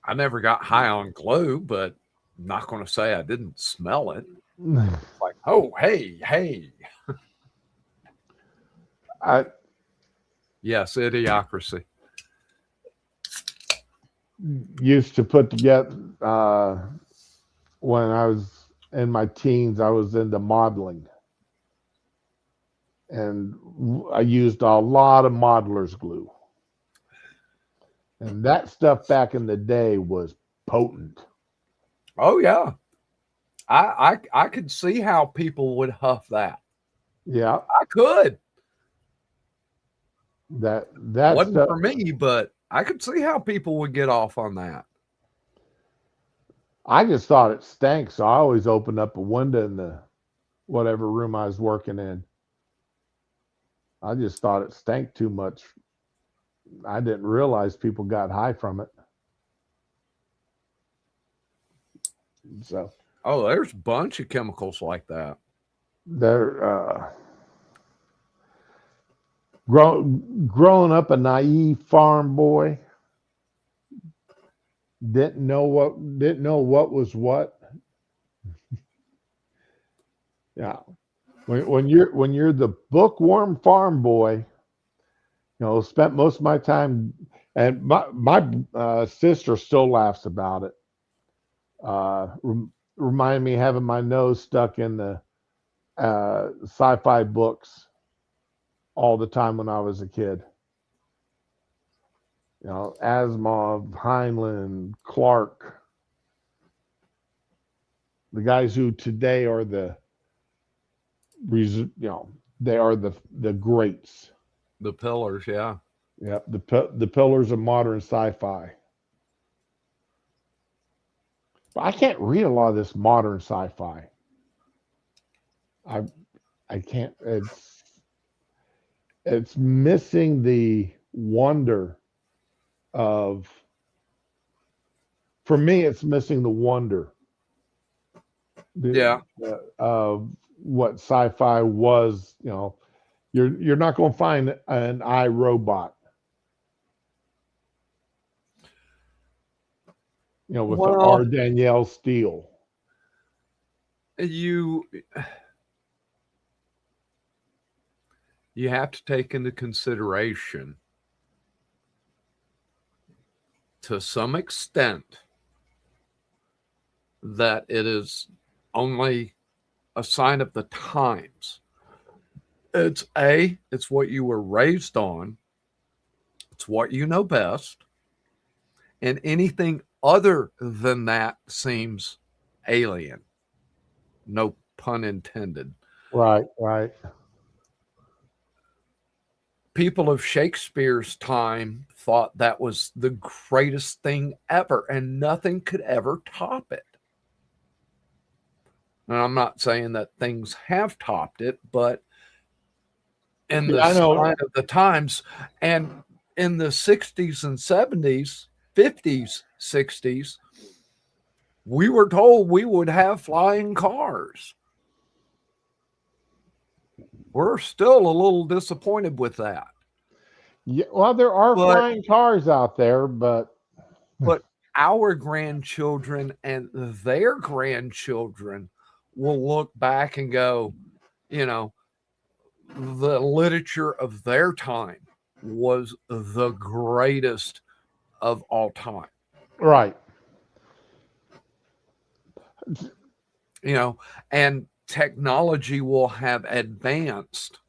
I never got high on glue, but I'm not going to say I didn't smell it. Like, oh, hey. I Yes, idiocracy. used to put together when I was in my teens, I was into modeling. And I used a lot of modeler's glue. And that stuff back in the day was potent. Oh yeah, I could see how people would huff that. Yeah, I could. that Wasn't stuff. for me, but I could see how people would get off on that. I just thought it stank, so I always opened up a window in the whatever room I was working in. I just thought it stank too much. I didn't realize people got high from it. So Oh, there's a bunch of chemicals like that. they're growing up a naive farm boy, didn't know what was what. Yeah, when you're the bookworm farm boy, spent most of my time, and my sister still laughs about it. Remind me having my nose stuck in the sci-fi books all the time when I was a kid. Asimov, Heinlein, Clark, the guys who today are they are the greats. The pillars, yeah. Yep, the pillars of modern sci-fi. But I can't read a lot of this modern sci-fi. I can't. It's missing the wonder of. For me, it's missing the wonder. Yeah. Of what sci-fi was. You're not going to find an iRobot. With the R. Danielle Steele. You have to take into consideration, to some extent, that it is only a sign of the times. It's what you were raised on. It's what you know best. And anything other than that seems alien. No pun intended. Right. People of Shakespeare's time thought that was the greatest thing ever, and nothing could ever top it. And I'm not saying that things have topped it, but in the sign of the times, and in the 60s and 70s, 50s, 60s, we were told we would have flying cars. We're still a little disappointed with that. Yeah, well, there are flying cars out there, but our grandchildren and their grandchildren will look back and go, the literature of their time was the greatest of all time. Right. And technology will have advanced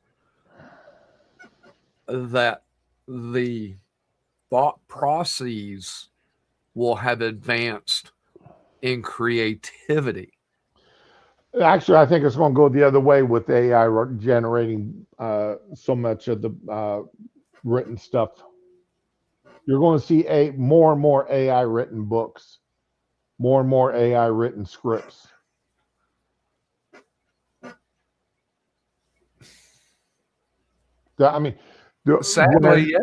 that the thought processes will have advanced in creativity. Actually, I think it's going to go the other way with AI generating so much of the written stuff. You're going to see more and more AI written books, more and more AI written scripts. I mean, sadly,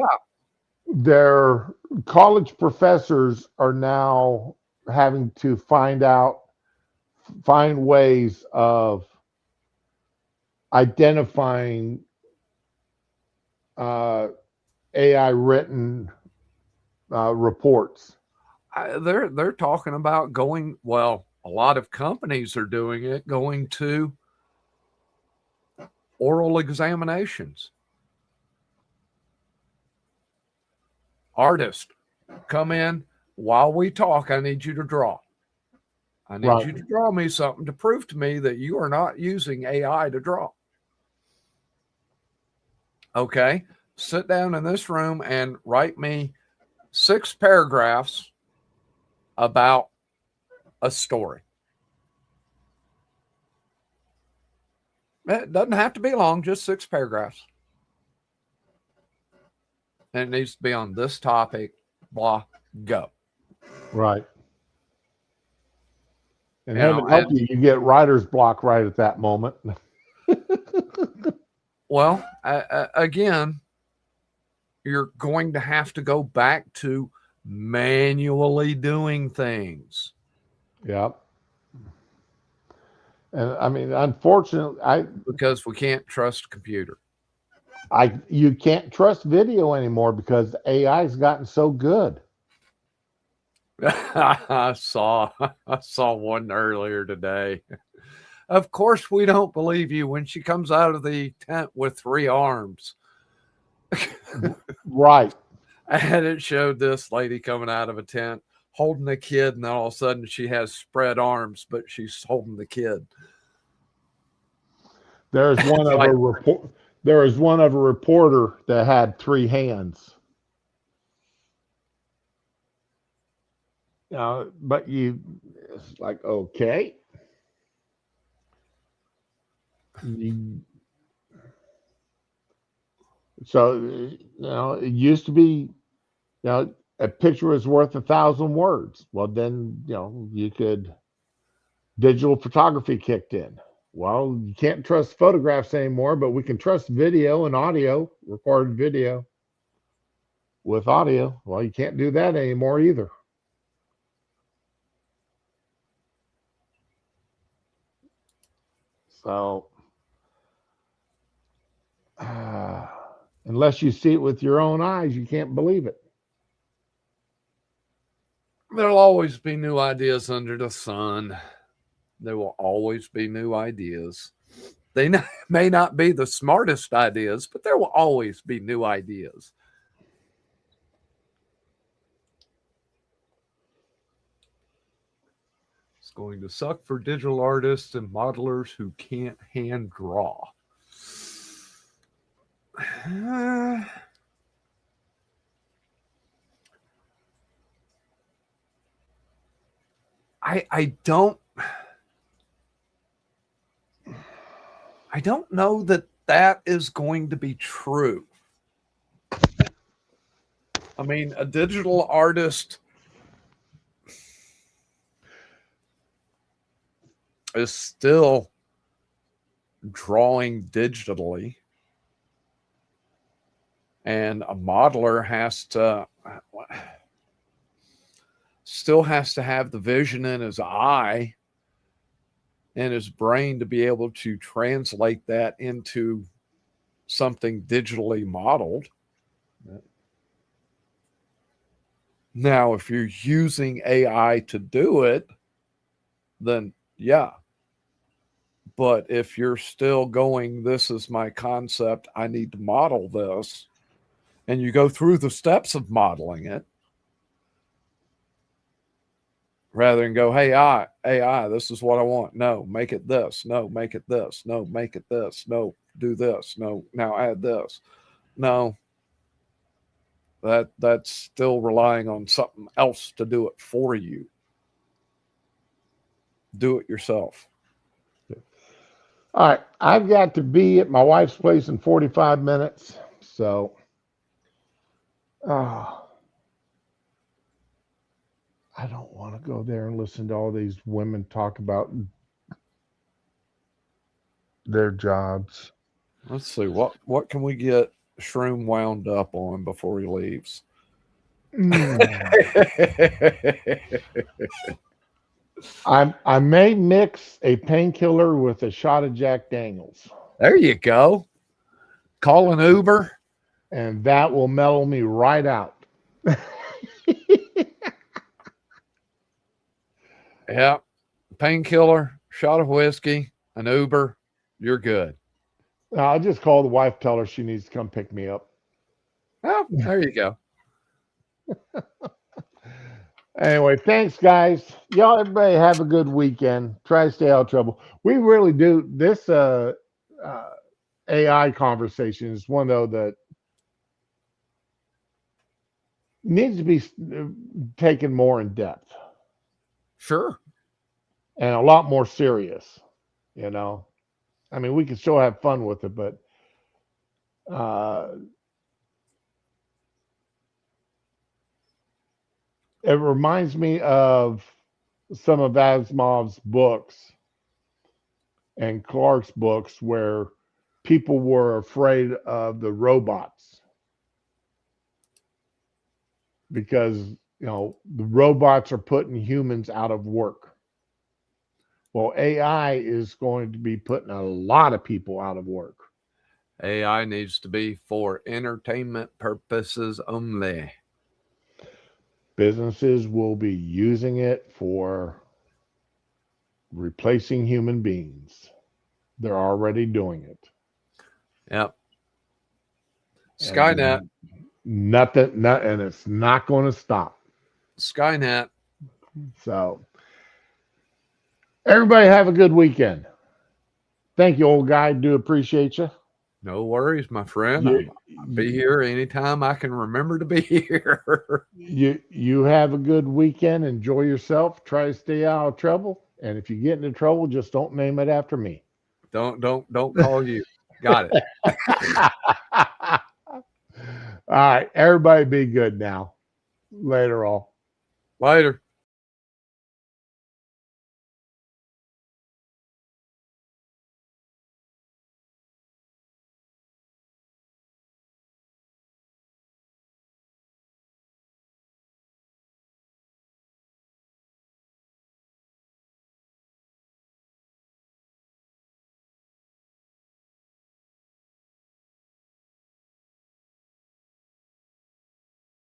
their college professors are now having to find ways of identifying AI written reports. They're talking about going. Well, a lot of companies are doing it, going to oral examinations. Artist, come in while we talk. I need you to draw. I need you to draw me something to prove to me that you are not using AI to draw. Okay, sit down in this room and write me 6 paragraphs about a story. It doesn't have to be long, just 6 paragraphs. And it needs to be on this topic, blah, go. Right. And heaven help you, you get writer's block right at that moment. Well, again, you're going to have to go back to manually doing things. Yep. And I mean, unfortunately, because we can't trust a computer. You can't trust video anymore because AI's gotten so good. I saw one earlier today. Of course, we don't believe you when she comes out of the tent with 3 arms. Right. And it showed this lady coming out of a tent holding a kid, and then all of a sudden she has spread arms, but she's holding the kid. There's one of a report. There was one of a reporter that had 3 hands. But it's like, okay. So, it used to be, a picture was worth 1,000 words. Well, then, you could, digital photography kicked in. Well, you can't trust photographs anymore, but we can trust video and audio, recorded video with audio. Well, you can't do that anymore either. So, unless you see it with your own eyes, you can't believe it. There'll always be new ideas under the sun. There will always be new ideas. They may not be the smartest ideas, but there will always be new ideas. It's going to suck for digital artists and modelers who can't hand draw. I don't know that is going to be true. I mean, a digital artist is still drawing digitally, and a modeler still has to have the vision in his eye and his brain to be able to translate that into something digitally modeled. Now, if you're using AI to do it, then yeah. But if you're still going, this is my concept, I need to model this, and you go through the steps of modeling it, rather than go, hey, AI, this is what I want. No, make it this. No, make it this. No, make it this. No, do this. No, now add this. No, that's still relying on something else to do it for you. Do it yourself. All right, I've got to be at my wife's place in 45 minutes. So, I don't want to go there and listen to all these women talk about their jobs. Let's see, what can we get Shroom wound up on before he leaves? I may mix a painkiller with a shot of Jack Daniels. There you go. Call an Uber. And that will mellow me right out. Yeah. Painkiller, shot of whiskey, an Uber. You're good. I'll just call the wife, tell her she needs to come pick me up. Oh, there you go. Anyway, thanks, guys. Y'all, everybody have a good weekend. Try to stay out of trouble. We really do. This AI conversation is one, though, that needs to be taken more in depth Sure. and a lot more serious. You know, I mean, we can still have fun with it, but it reminds me of some of Asimov's books and Clark's books where people were afraid of the robots because, the robots are putting humans out of work. Well, AI is going to be putting a lot of people out of work. AI needs to be for entertainment purposes only. Businesses will be using it for replacing human beings. They're already doing it. Yep. Skynet. And it's not going to stop. Skynet. So, everybody have a good weekend. Thank you, old guy. Do appreciate you. No worries, my friend. I'll be here anytime I can remember to be here. You have a good weekend. Enjoy yourself. Try to stay out of trouble. And if you get into trouble, just don't name it after me. Don't call you. Got it. All right. Everybody be good now. Later all. Later.